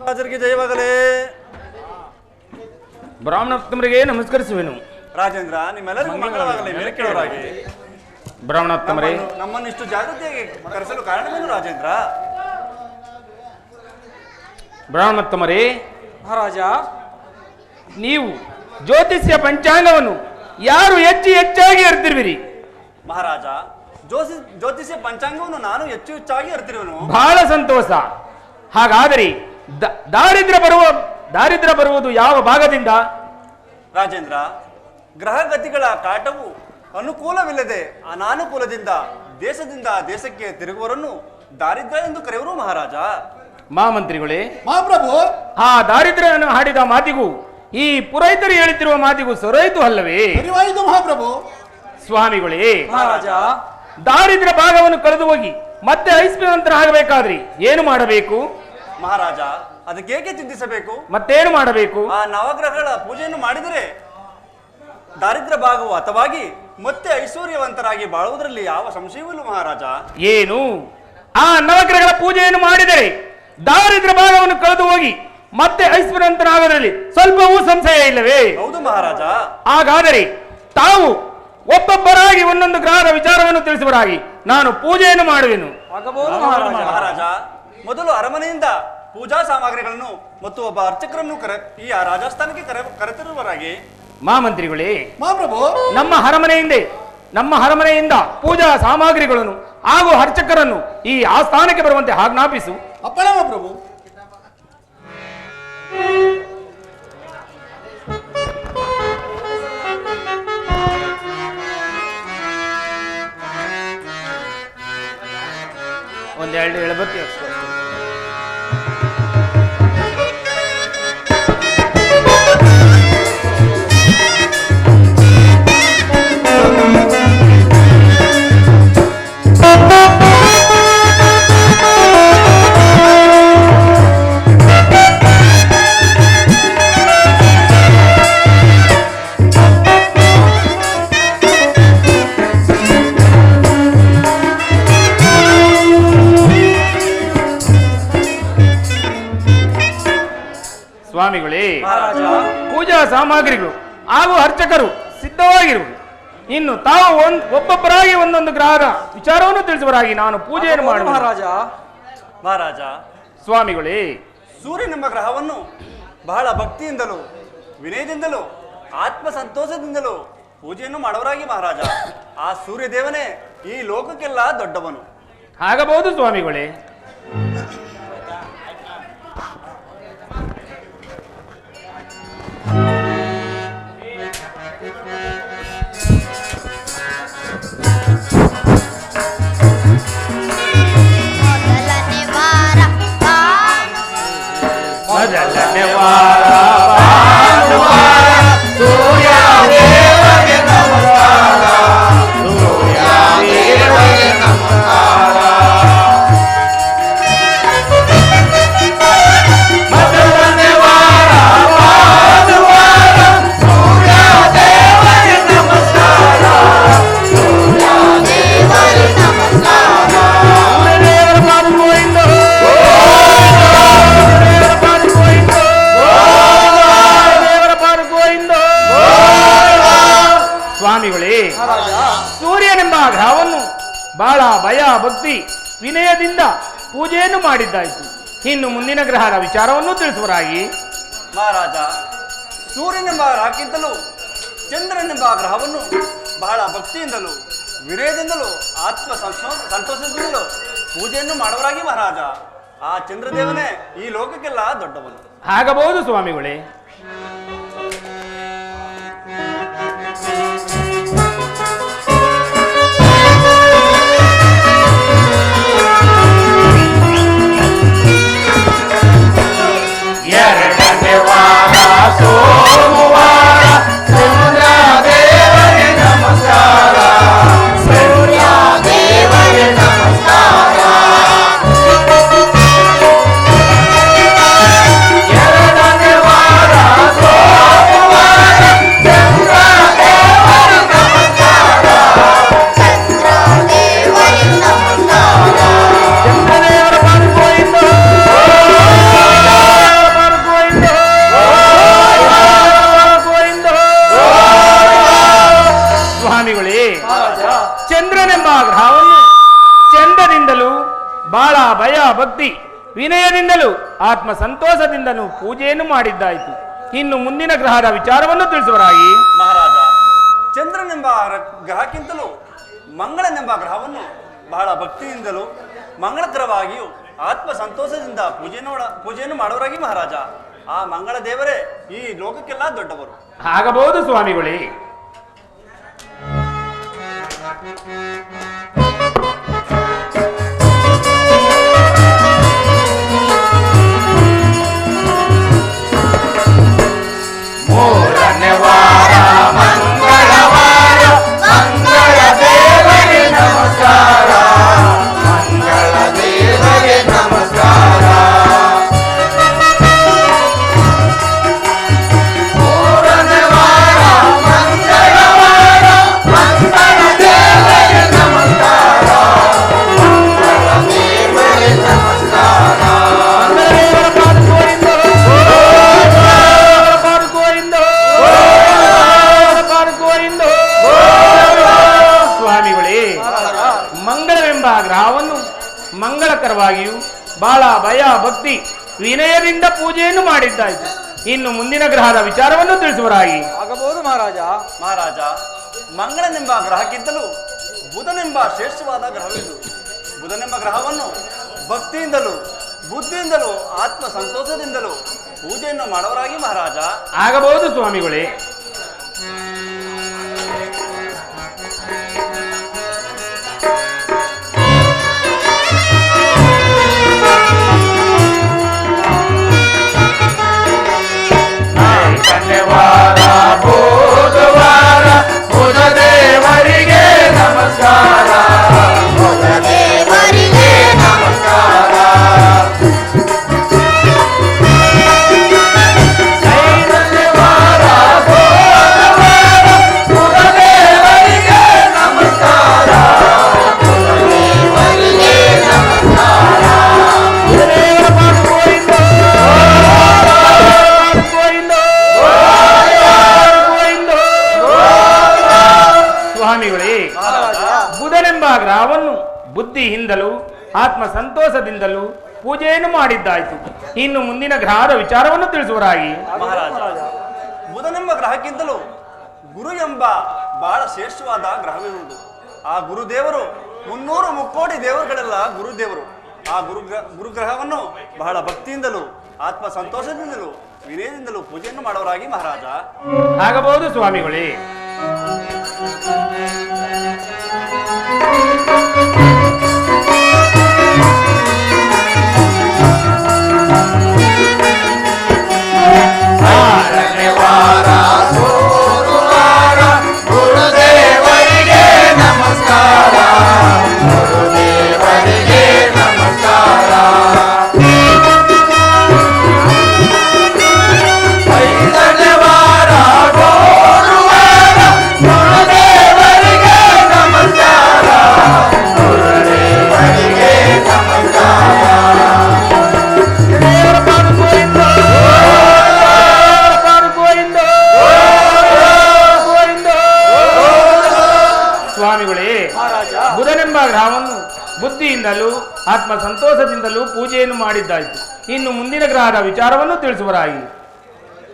ರಾಜರಿಗೆ ಜಯವಾಗಲೇ. ಬ್ರಾಹ್ಮಣೋತ್ತಮರಿಗೆ ನಮಸ್ಕರಿಸುವೆನು. ರಾಜೇಂದ್ರ, ನಿಮ್ಮೆಲ್ಲರಿಗೂ ಮಂಗಳವಾಗಲಿ. ಮೇಲೆ ಕೇಳೋರಾಗಿ ಬ್ರಾಹ್ಮಣೋತ್ತಮರೇ, ನಮ್ಮನ್ನು ಇಷ್ಟು ಜಾಗೃತಿಯಾಗಿ ಕರೆಸಲು ಕಾರಣವೇನು ರಾಜೇಂದ್ರ? ಬ್ರಾಹ್ಮಣೋತ್ತಮರೇ, ಮಹಾರಾಜ, ನೀವು ಜ್ಯೋತಿಷ್ಯ ಪಂಚಾಂಗವನ್ನು ಯಾರು ಹೆಚ್ಚಾಗಿ ಅರ್ತಿರುವಿರಿ? ಮಹಾರಾಜ, ಜ್ಯೋತಿಷ್ಯ ಪಂಚಾಂಗವನ್ನು ನಾನು ಹೆಚ್ಚಾಗಿ ಅರ್ತಿರುವನು. ಬಹಳ ಸಂತೋಷ. ಹಾಗಾದರೆ ದಾರಿದ್ರ್ಯ ಬರುವುದು ಯಾವ ಭಾಗದಿಂದ? ರಾಜೇಂದ್ರ, ಗ್ರಹಗತಿಗಳ ಕಾಟವು ಅನುಕೂಲವಿಲ್ಲದೆ ಅನಾನುಕೂಲದಿಂದ ದೇಶದಿಂದ ದೇಶಕ್ಕೆ ತಿರುಗುವರನ್ನು ದಾರಿದ್ರ್ಯ ಎಂದು ಕರೆಯುವರು ಮಹಾರಾಜ. ಮಹಾಮಂತ್ರಿಗಳೇ, ಮಹಾಪ್ರಭು, ಆ ದಾರಿದ್ರ್ಯವನ್ನು ಹಾಡಿದ ಮಾತಿಗೂ ಈ ಪುರೋಹಿತರು ಹೇಳುತ್ತಿರುವ ಮಾತಿಗೂ ಸೊರೈತು ಅಲ್ಲವೇ? ಸರಿವಾಯಿತು ಮಹಾಪ್ರಭು. ಸ್ವಾಮಿಗಳೇ, ಮಹಾರಾಜ, ದಾರಿದ್ರ್ಯ ಭಾಗವನ್ನು ಕಳೆದು ಹೋಗಿ ಮತ್ತೆ ಐಶ್ವರ್ಯವಂತರಾಗಬೇಕಾದ್ರಿ ಏನು ಮಾಡಬೇಕು? ಮಹಾರಾಜ, ಅದಕ್ಕೇಕೆ ಚಿಂತಿಸಬೇಕು? ಮತ್ತೇನು ಮಾಡಬೇಕು? ಆ ನವಗ್ರಹಗಳ ಪೂಜೆಯನ್ನು ಮಾಡಿದರೆ ದಾರಿದ್ರ್ಯ ಭಾಗವು ಅಥವಾಗಿ ಮತ್ತೆ ಐಶ್ವರ್ಯವಂತರಾಗಿ ಬಾಳುವುದರಲ್ಲಿ ಯಾವ ಸಂಶಯವೂ ಇಲ್ಲ ಮಹಾರಾಜ. ಏನು? ಆ ನವಗ್ರಹಗಳ ಪೂಜೆಯನ್ನು ಮಾಡಿದರೆ ದಾರಿದ್ರ್ಯ ಭಾಗವನ್ನು ಕಳೆದು ಹೋಗಿ ಮತ್ತೆ ಐಶ್ವರ್ಯವಂತನಾಗೋದ್ರಲ್ಲಿ ಸ್ವಲ್ಪವೂ ಸಂಶಯ ಇಲ್ಲವೇ? ಹೌದು ಮಹಾರಾಜ. ಹಾಗಾದರೆ ತಾವು ಒಬ್ಬೊಬ್ಬರಾಗಿ ಒಂದೊಂದು ಗ್ರಹದ ವಿಚಾರವನ್ನು ತಿಳಿಸುವರಾಗಿ ನಾನು ಪೂಜೆಯನ್ನು ಮಾಡುವೆನು. ಆಗಬಹುದು ಮಹಾರಾಜ. ಮೊದಲು ಅರಮನೆಯಿಂದ ಪೂಜಾ ಸಾಮಗ್ರಿಗಳನ್ನು ಮತ್ತು ಒಬ್ಬ ಅರ್ಚಕರನ್ನು ಈ ರಾಜಸ್ಥಾನಕ್ಕೆ ಕರೆತರುವರಾಗಿ. ಮಹಾಮಂತ್ರಿಗಳೇ, ಮಹಾಪ್ರಭು, ನಮ್ಮ ಅರಮನೆಯಿಂದ ಪೂಜಾ ಸಾಮಗ್ರಿಗಳನ್ನು ಹಾಗೂ ಅರ್ಚಕರನ್ನು ಈ ಆಸ್ಥಾನಕ್ಕೆ ಬರುವಂತೆ ಆಜ್ಞಾಪಿಸು. ಅಪ್ಪಣ ಮಹಾಪ್ರಭು. ಒಂದೆರಡು ಎಳಬತ್ತಿ ಅಷ್ಟೇ. ಸ್ವಾಮಿಗಳೇ, ಪೂಜಾ ಸಾಮಗ್ರಿಗಳು ಹಾಗೂ ಅರ್ಚಕರು ಸಿದ್ಧವಾಗಿರುವುದು. ಇನ್ನು ತಾವು ಒಬ್ಬೊಬ್ಬರಾಗಿ ಒಂದೊಂದು ಗ್ರಹದ ವಿಚಾರವನ್ನು ತಿಳಿಸುವರಾಗಿ ನಾನು ಪೂಜೆಯನ್ನು ಮಾಡುವ. ಮಹಾರಾಜ, ಸ್ವಾಮಿಗಳೇ, ಸೂರ್ಯನೆಂಬ ಗ್ರಹವನ್ನು ಬಹಳ ಭಕ್ತಿಯಿಂದಲೂ ವಿನಯದಿಂದಲೂ ಆತ್ಮ ಸಂತೋಷದಿಂದಲೂ ಪೂಜೆಯನ್ನು ಮಾಡುವರಾಗಿ ಮಹಾರಾಜ. ಆ ಸೂರ್ಯ ದೇವನೇ ಈ ಲೋಕಕ್ಕೆಲ್ಲ ದೊಡ್ಡವನು. ಆಗಬಹುದು ಸ್ವಾಮಿಗಳೇ. ಮೊದಲನೇ ವಾರ ಭಾನುವಾರ ಸೂರ್ಯ ದೇವರಿಗೆ ನಮಸ್ಕಾರ, ಸೂರ್ಯ ದೇವರಿಗೆ ನಮಸ್ಕಾರ. ಮೊದಲನೇ ವಾರ ಭಾನುವಾರ ಸೂರ್ಯ ದೇವರಿಗೆ ನಮಸ್ಕಾರ, ಸೂರ್ಯ ದೇವರಿಗೆ ನಮಸ್ಕಾರ. ದೇವರ ಪಾದಗಳಿಂದ ಸ್ವಾಮಿಗಳೇ, ಸೂರ್ಯನೆಂಬ ಗ್ರಹವನ್ನು ಬಹಳ ಭಯ ಭಕ್ತಿ ವಿನಯದಿಂದ ಪೂಜೆಯನ್ನು ಮಾಡಿದ್ದಾಯಿತು. ಇನ್ನು ಮುಂದಿನ ಗ್ರಹದ ವಿಚಾರವನ್ನು ತಿಳಿಸುವರಾಗಿ. ಮಹಾರಾಜ, ಸೂರ್ಯನೆಂಬ ಗ್ರಹಕ್ಕಿಂತಲೂ ಚಂದ್ರನೆಂಬ ಗ್ರಹವನ್ನು ಬಹಳ ಭಕ್ತಿಯಿಂದಲೂ ವಿನಯದಿಂದಲೂ ಆತ್ಮ ಸಂತೋಷದಿಂದಲೂ ಪೂಜೆಯನ್ನು ಮಾಡುವರಾಗಿ ಮಹಾರಾಜ. ಆ ಚಂದ್ರದೇವನೇ ಈ ಲೋಕಕ್ಕೆಲ್ಲ ದೊಡ್ಡವನು. ಆಗಬಹುದು ಸ್ವಾಮಿಗಳೇ. ಎರಡನೇ ವಾರ ಸೋಮವಾರ ಸೂರ್ಯ ದೇವರಿಗೆ ನಮಸ್ಕಾರ, ಸೂರ್ಯ ದೇವರಿಗೆ ನಮಸ್ಕಾರ. ಎರಡನೇ ವಾರ ಬಹಳ ಭಯ ಭಕ್ತಿ ವಿನಯದಿಂದಲೂ ಆತ್ಮ ಸಂತೋಷದಿಂದಲೂ ಪೂಜೆಯನ್ನು ಮಾಡಿದ್ದಾಯಿತು. ಇನ್ನು ಮುಂದಿನ ಗ್ರಹದ ವಿಚಾರವನ್ನು ತಿಳಿಸುವರಾಗಿ. ಮಹಾರಾಜ, ಚಂದ್ರನೆಂಬ ಗ್ರಹಕ್ಕಿಂತಲೂ ಮಂಗಳನೆಂಬ ಗ್ರಹವನ್ನು ಬಹಳ ಭಕ್ತಿಯಿಂದಲೂ ಮಂಗಳಕರವಾಗಿಯೂ ಆತ್ಮ ಸಂತೋಷದಿಂದ ಪೂಜೆಯನ್ನು ಮಾಡುವರಾಗಿ ಮಹಾರಾಜ. ಆ ಮಂಗಳ ದೇವರೇ ಈ ಲೋಕಕ್ಕೆಲ್ಲ ದೊಡ್ಡವರು. ಆಗಬಹುದು ಸ್ವಾಮಿಗಳೇ. ಮೂರನೇ ವಾರ ಮಂಗಳವಾರ, ಮಂಗಳ ದೇವರಿಗೆ ನಮಸ್ಕಾರ, ಮಂಗಳ ದೇವರಿಗೆ ನಮಸ್ಕಾರ. ಮೂರನೇ ವಾರ ಮಂಗಳವಾರ, ಮಂಗಳ ದೇವರಿಗೆ ನಮಸ್ಕಾರ, ಮಂಗಳ ದೇವರಿಗೆ ನಮಸ್ಕಾರ. ಸ್ವಾಮಿಗಳೇ, ಮಂಗಳವೆಂಬ ಗ್ರಹವನ್ನು ಮಂಗಳಕರವಾಗಿಯೂ ಬಹಳ ಭಯ ಭಕ್ತಿ ವಿನಯದಿಂದ ಪೂಜೆಯನ್ನು ಮಾಡಿದ್ದಾಯಿತು. ಇನ್ನು ಮುಂದಿನ ಗ್ರಹದ ವಿಚಾರವನ್ನು ತಿಳಿಸುವರಾಗಿ. ಆಗಬಹುದು ಮಹಾರಾಜ. ಮಹಾರಾಜ, ಮಂಗಳನೆಂಬ ಗ್ರಹಕ್ಕಿಂತಲೂ ಬುಧನೆಂಬ ಶ್ರೇಷ್ಠವಾದ ಗ್ರಹವಿದು. ಬುಧನೆಂಬ ಗ್ರಹವನ್ನು ಭಕ್ತಿಯಿಂದಲೂ ಬುದ್ಧಿಯಿಂದಲೂ ಆತ್ಮ ಸಂತೋಷದಿಂದಲೂ ಪೂಜೆಯನ್ನು ಮಾಡುವರಾಗಿ ಮಹಾರಾಜ. ಆಗಬಹುದು ಸ್ವಾಮಿಗಳೇ. ಶನಿವಾರ ಬುಧವಾರ ಬುಧ ದೇವರಿಗೆ ನಮಸ್ಕಾರ, ಬುಧ ದೇವರಿಗೆ ನಮಸ್ಕಾರ. ಶನಿವಾರ ಬುಧವಾರ ಬುಧ ದೇವರಿಗೆ ನಮಸ್ಕಾರ, ಬುಧ ದೇವರಿಗೆ ನಮಸ್ಕಾರ. ಸ್ವಾಮಿಗಳೇ, ಬುಧನೆಂಬ ಗ್ರಹವನ್ನು ಬುದ್ಧಿಯಿಂದಲೂ ಆತ್ಮ ಸಂತೋಷದಿಂದಲೂ ಪೂಜೆಯನ್ನು ಮಾಡಿದ್ದಾಯಿತು. ಇನ್ನು ಮುಂದಿನ ಗ್ರಹದ ವಿಚಾರವನ್ನು ತಿಳಿಸುವರಾಗಿ. ಮಹಾರಾಜ, ಬುಧನೆಂಬ ಗ್ರಹಕ್ಕಿಂತಲೂ ಗುರು ಎಂಬ ಬಹಳ ಶ್ರೇಷ್ಠವಾದ ಗ್ರಹವಿರುವುದು. ಆ ಗುರುದೇವರು 300 ಮುಕ್ಕೋಟಿ ದೇವರುಗಳೆಲ್ಲ ಗುರುದೇವರು. ಆ ಗುರುಗ್ರಹವನ್ನು ಬಹಳ ಭಕ್ತಿಯಿಂದಲೂ ಆತ್ಮ ಸಂತೋಷದಿಂದಲೂ ವಿನಯದಿಂದಲೂ ಪೂಜೆಯನ್ನು ಮಾಡುವರಾಗಿ ಮಹಾರಾಜ. ಆಗಬಹುದು ಸ್ವಾಮಿಗಳೇ. ಆರನೇ ವಾರ ಗುರುವಾರ ಗುರುದೇವರಿಗೆ ನಮಸ್ಕಾರ, ಗುರುದೇವರಿಗೆ ನಮಸ್ಕಾರ. ಐದನೇ ವಾರ ಗುರುವಾರ ಗುರುದೇವರಿಗೆ ನಮಸ್ಕಾರ, ಗುರುದೇವರಿಗೆ ನಮಸ್ಕಾರ. ಸ್ವಾಮಿಗಳೇ, ಬುಧನೆಂಬ ಗ್ರಹವನ್ನು ಬುದ್ಧಿಯಿಂದಲೂ ಆತ್ಮ ಸಂತೋಷದಿಂದಲೂ ಪೂಜೆಯನ್ನು ಮಾಡಿದ್ದಾಯಿತು. ಇನ್ನು ಮುಂದಿನ ಗ್ರಹದ ವಿಚಾರವನ್ನು ತಿಳಿಸುವರಾಗಿ.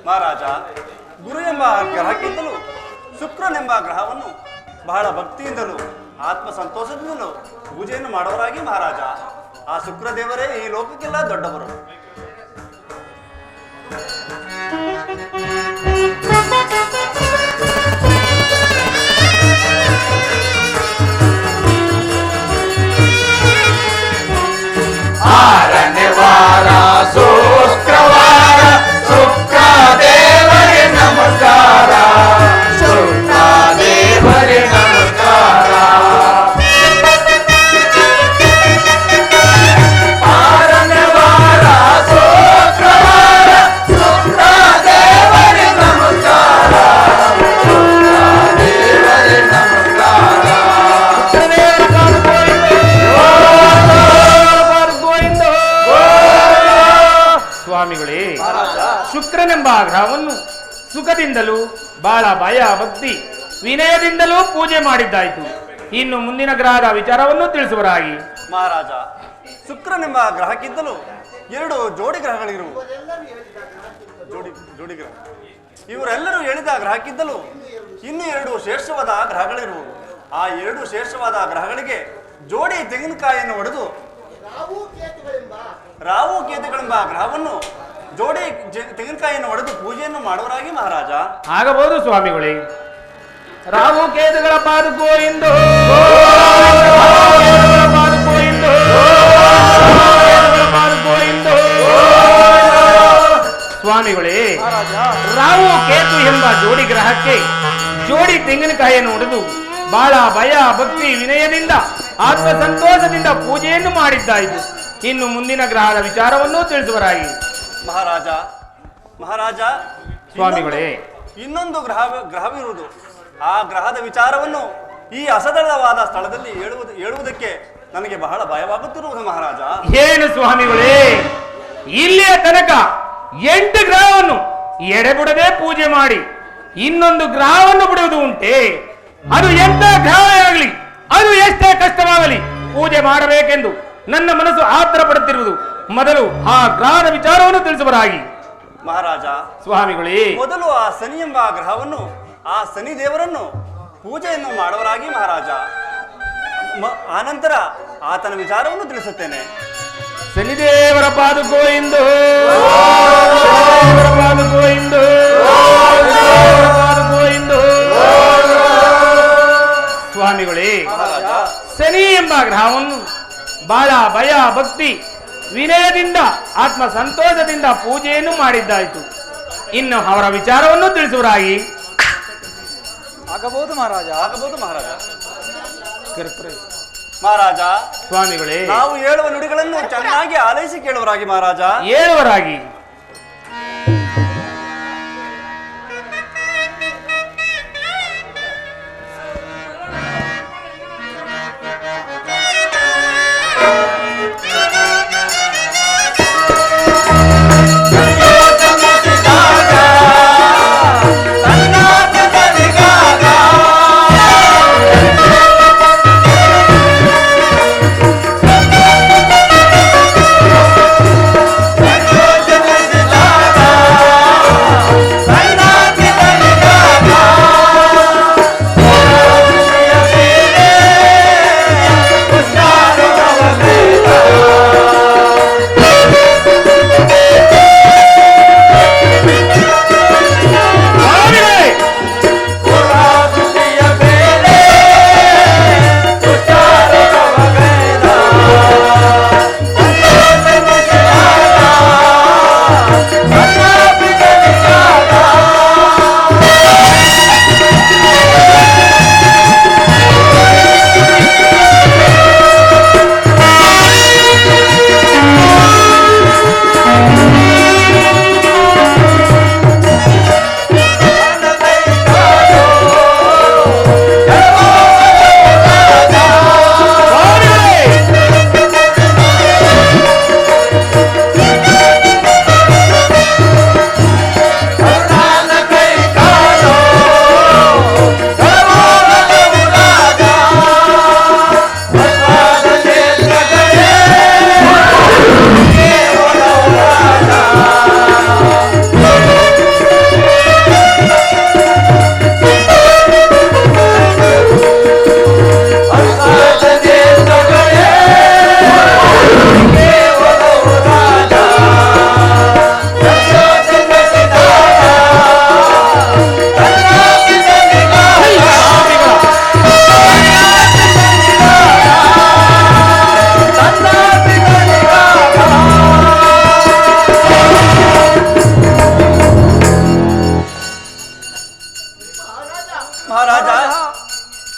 ಮಹಾರಾಜ, ಗುರು ಎಂಬ ಗ್ರಹಕ್ಕಿಂತಲೂ ಶುಕ್ರನೆಂಬ ಗ್ರಹವನ್ನು ಬಹಳ ಭಕ್ತಿಯಿಂದಲೂ ಆತ್ಮ ಸಂತೋಷದಿಂದಲೂ ಪೂಜೆಯನ್ನು ಮಾಡುವರಾಗಿ ಮಹಾರಾಜ. ಆ ಶುಕ್ರ ದೇವರೇ ಈ ಲೋಕಕ್ಕೆಲ್ಲ ದೊಡ್ಡವರು. ಆರನೇ ವಾರ ಶುಕ್ರವಾರ ಶುಕ್ರ ದೇವರಿಗೆ ನಮಸ್ಕಾರ, ಶುಕ್ರ ದೇವರಿಗೆ ನಮಸ್ಕಾರ. ಆರನೇ ವಾರ ಶುಕ್ರವಾರ ಶುಕ್ರ ದೇವರಿಗೆ ನಮಸ್ಕಾರ, ಶುಕ್ರ ದೇವರಿಗೆ ನಮಸ್ಕಾರ. ಸ್ವಾಮಿಗಳೇ, ಶುಕ್ರನೆಂಬ ಗ್ರಹವನ್ನು ಸುಖದಿಂದಲೂ ಬಹಳ ಭಯ ಭಕ್ತಿ ವಿನಯದಿಂದಲೂ ಪೂಜೆ ಮಾಡಿದ್ದಾಯಿತು. ಇನ್ನು ಮುಂದಿನ ಗ್ರಹದ ವಿಚಾರವನ್ನು ತಿಳಿಸುವರಾಗಿ. ಮಹಾರಾಜ, ಶುಕ್ರನೆಂಬ ಗ್ರಹಕ್ಕಿಂತಲೂ 2 ಜೋಡಿ ಗ್ರಹಗಳಿರುವು. ಜೋಡಿ ಗ್ರಹ ಇವರೆಲ್ಲರೂ ಹೇಳಿದ ಗ್ರಹಕ್ಕಿಂತಲೂ ಇನ್ನು 2 ಶ್ರೇಷ್ಠವಾದ ಗ್ರಹಗಳಿರುವು. ಆ 2 ಶ್ರೇಷ್ಠವಾದ ಗ್ರಹಗಳಿಗೆ ಜೋಡಿ ತೆಂಗಿನಕಾಯಿಯನ್ನು ಹೊಡೆದು ರಾವು ಕೇತುಗಳೆಂಬ ಗ್ರಹವನ್ನು ಜೋಡಿ ತೆಂಗಿನಕಾಯಿಯನ್ನು ಹೊಡೆದು ಪೂಜೆಯನ್ನು ಮಾಡುವರಾಗಿ ಮಹಾರಾಜ. ಆಗಬಹುದು ಸ್ವಾಮಿಗಳೇ. ರಾವು ಕೇತುಗಳ ಪಾದಕೋ ಎಂದು ಸ್ವಾಮಿಗಳೇ, ರಾವು ಕೇತು ಎಂಬ ಜೋಡಿ ಗ್ರಹಕ್ಕೆ ಜೋಡಿ ತೆಂಗಿನಕಾಯಿಯನ್ನು ಹೊಡೆದು ಬಹಳ ಭಯ ಭಕ್ತಿ ವಿನಯದಿಂದ ಆತ್ಮ ಸಂತೋಷದಿಂದ ಪೂಜೆಯನ್ನು ಮಾಡಿದ್ದಾಯಿತು. ಇನ್ನು ಮುಂದಿನ ಗ್ರಹದ ವಿಚಾರವನ್ನು ತಿಳಿಸುವರಾಗಿ. ಮಹಾರಾಜ, ಸ್ವಾಮಿಗಳೇ, ಇನ್ನೊಂದು ಗ್ರಹವಿರುವುದು. ಆ ಗ್ರಹದ ವಿಚಾರವನ್ನು ಈ ಅಸದಳವಾದ ಸ್ಥಳದಲ್ಲಿ ಹೇಳುವುದಕ್ಕೆ ನನಗೆ ಬಹಳ ಭಯವಾಗುತ್ತಿರುವುದು ಮಹಾರಾಜ. ಏನು ಸ್ವಾಮಿಗಳೇ, ಇಲ್ಲಿಯ ತನಕ 8 ಗ್ರಹವನ್ನು ಎಡೆಬಿಡದೆ ಪೂಜೆ ಮಾಡಿ ಇನ್ನೊಂದು ಗ್ರಹವನ್ನು ಬಿಡುವುದು ಉಂಟೆ? ಅದು ಎಂತ ಗ್ರಹವೇ ಆಗಲಿ, ಅದು ಎಷ್ಟೇ ಕಷ್ಟವಾಗಲಿ ಪೂಜೆ ಮಾಡಬೇಕೆಂದು ನನ್ನ ಮನಸ್ಸು ಆತರ ಪಡುತ್ತಿರುವುದು. ಮೊದಲು ಆ ಗ್ರಹದ ವಿಚಾರವನ್ನು ತಿಳಿಸುವರಾಗಿ. ಮಹಾರಾಜ, ಸ್ವಾಮಿಗಳೇ, ಮೊದಲು ಆ ಶನಿ ಎಂಬ ಗ್ರಹವನ್ನು, ಆ ಶನಿ ದೇವರನ್ನು ಪೂಜೆಯನ್ನು ಮಾಡುವರಾಗಿ ಮಹಾರಾಜ. ಆನಂತರ ಆತನ ವಿಚಾರವನ್ನು ತಿಳಿಸುತ್ತೇನೆ. ಶನಿದೇವರ ಪಾದಕೋ ಎಂದು ಸ್ವಾಮಿಗಳೇ, ಶನಿ ಎಂಬ ಗ್ರಹವನ್ನು ಬಹಳ ಭಯ ಭಕ್ತಿ ವಿನಯದಿಂದ ಆತ್ಮ ಸಂತೋಷದಿಂದ ಪೂಜೆಯನ್ನು ಮಾಡಿದ್ದಾಯಿತು. ಇನ್ನು ಅವರ ವಿಚಾರವನ್ನು ತಿಳಿಸುವರಾಗಿ. ಆಗಬಹುದು ಮಹಾರಾಜ. ಮಹಾರಾಜ, ಸ್ವಾಮಿಗಳೇ, ನಾವು ಹೇಳುವ ನುಡಿಗಳನ್ನು ಚೆನ್ನಾಗಿ ಆಲೈಸಿ ಕೇಳುವರಾಗಿ ಮಹಾರಾಜ. ಹೇಳುವರಾಗಿ.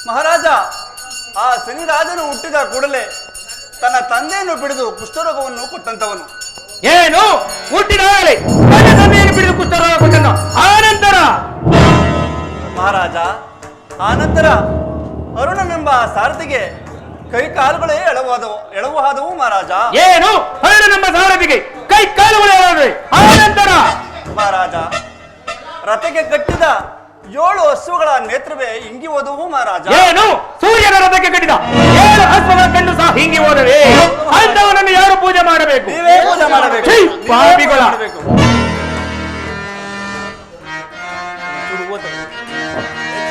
ಮಹಾರಾಜ, ಆ ಶನಿರಾಜನು ಹುಟ್ಟಿದ ಕೂಡಲೇ ತನ್ನ ತಂದೆಯನ್ನು ಬಿಡಿದು ಕುಷ್ಠರೋಗವನ್ನು ಕೊಟ್ಟಂತವನು. ಏನು ಹುಟ್ಟಿದಾಗಲೇ ತನ್ನ ತಂದೆಯನ್ನು ಬಿಡಿದು ಕುಷ್ಠರೋಗ ಕೊಟ್ಟಂತ? ಆನಂತರ ಆನಂತರ ಅರುಣನೆಂಬ ಸಾರಥಿಗೆ ಕೈ ಕಾಲುಗಳೇ ಎಳವಾದವು ಮಹಾರಾಜ. ಏನು ಅರುಣನೆಂಬ ಸಾರಥಿಗೆ ಕೈ ಕಾಲುಗಳೇ ಎಳವಾದವು? ಆನಂತರ ಮಹಾರಾಜ, ರಥಕ್ಕೆ ಕಟ್ಟಿದ 7 ಹಸುಗಳ ನೇತ್ರವೇ ಹಿಂಗಿ ಹೋದವು ಮಹಾರಾಜ. ಏನು ಸೂರ್ಯನ ರಥಕ್ಕೆ ಕಟ್ಟಿದ 7 ಹಸುಗಳ ಕಣ್ಣು ಸಹ ಹಿಂಗಿ ಹೋದವೆ. ಅಂತವನನ್ನು ಯಾರು ಪೂಜೆ ಮಾಡಬೇಕು? ನೀವೇ ಪೂಜೆ ಮಾಡಬೇಕು. ಛೀ, ಪಾಪಿಗಳ.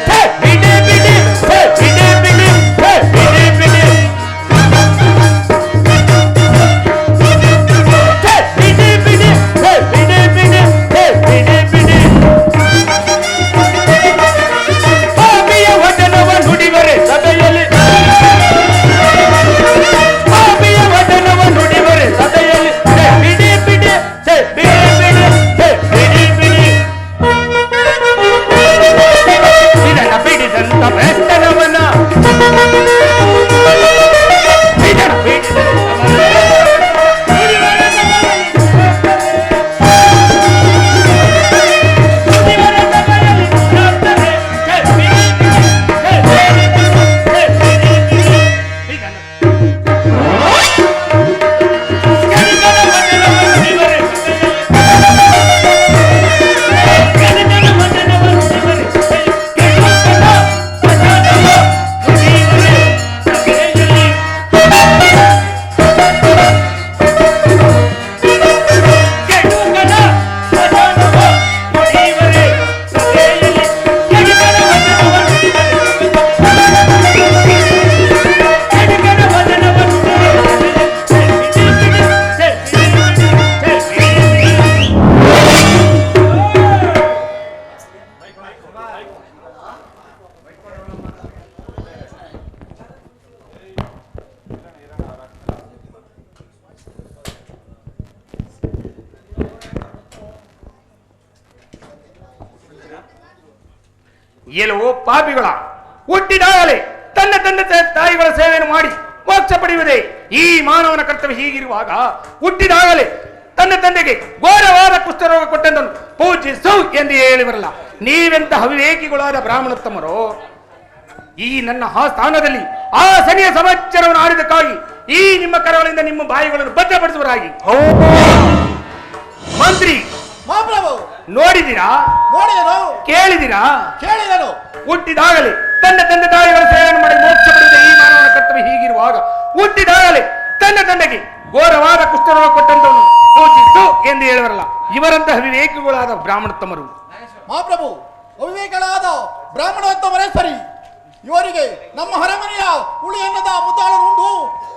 ಛೇ, ಬಿಡಿ, ಬಿಡಿ, ಛೇ, ಬಿಡಿ, ಬಿಡಿ, ಛೇ, ಬಿಡಿ, ಬಿಡಿ. ಛೇ, ಬಿಡಿ, ಬಿಡಿ, ಛೇ, ಬಿಡಿ, ಬಿಡಿ, ಛೇ, ಬಿಡಿ, ಬಿಡಿ. ಪಾಪಿಯ ವಚನವ ನುಡಿವರೆ ಸಭೆಯಲ್ಲಿ, ಪಾಪಿಯ ವಚನವ ನುಡಿವರೆ ಸಭೆಯಲ್ಲಿ. ಛೇ, ಬಿಡಿ, ಬಿಡಿ, ಛೇ, ಬಿಡಿ, ಬಿಡಿ, ಛೇ, ಬಿಡಿ, ಬಿಡಿ. ಇದನ್ನ ಬಿಡಿದಂತ ಬೆಸ್ತನವನ, ಇದನ್ನ ಬಿಡಿದಂತವನ. ಎಲ್ಲವೋ ಪಾಪಿಗಳ ಹುಟ್ಟಿದಾಗಲೇ ತನ್ನ ತಂದೆ ತಾಯಿಗಳ ಸೇವೆಯನ್ನು ಮಾಡಿ ಮೋಕ್ಷ ಪಡೆಯುವುದೇ ಈ ಮಾನವನ ಕರ್ತವ್ಯ. ಹೀಗಿರುವಾಗ ಹುಟ್ಟಿದಾಗಲೇ ತನ್ನ ತಂದೆಗೆ ಘೋರವಾದ ಕುಷ್ಠರೋಗ ಕೊಟ್ಟಂದನು ಪೂಜಿಸು ಎಂದು ಹೇಳಿ ಬರಲ್ಲ. ನೀವೆಂತ ಅವಿವೇಕಿಗಳಾದ ಬ್ರಾಹ್ಮಣೋತ್ತಮರು ಈ ನನ್ನ ಆ ಸ್ಥಾನದಲ್ಲಿ ಆ ಶನಿಯ ಸಮಾಚಾರವನ್ನು ಆಡಿದಕ್ಕಾಗಿ ಈ ನಿಮ್ಮ ಕರಗಳಿಂದ ನಿಮ್ಮ ಬಾಯಿಗಳನ್ನು ಭದ್ರಪಡಿಸುವರಾಗಿ. ಮಂತ್ರಿ ಮಹಾಪ್ರಭು, ನೋಡಿದಿರಾ? ನೋಡಿದನು, ಕೇಳಿದಿರಾ? ಕೇಳಿದನು. ಹುಟ್ಟಿದಾಗಲೇ ತನ್ನ ತಂದೆ ತಾಯಿಗಳ ಸೇವೆಯನ್ನು ಮಾಡಿ ಮೋಕ್ಷ ಪಡೆದ ಈ ಮಾನವನ ಕರ್ತವ್ಯ. ಹೀಗಿರುವಾಗ ಹುಟ್ಟಿದಾಗಲೇ ತನ್ನ ತಂದೆಗೆ ಘೋರವಾದ ಕುಷ್ಠರೋಗ ಕೊಟ್ಟಂತವನು ಪೂಜಿಸು ಎಂದು ಹೇಳುವರಲ್ಲ. ಇವರಂತಹ ವಿವೇಕಿಗಳಾದ ಬ್ರಾಹ್ಮಣೋತ್ತಮರು. ಮಹಾಪ್ರಭು, ಅವಿವೇಕಗಳಾದ ಬ್ರಾಹ್ಮಣೋತ್ತಮರೇ ಸರಿ. ಇವರಿಗೆ ನಮ್ಮ ಅರಮನೆಯ ಹುಳಿ ಅನ್ನದ ಮುದ್ದಾಳರುಂಡು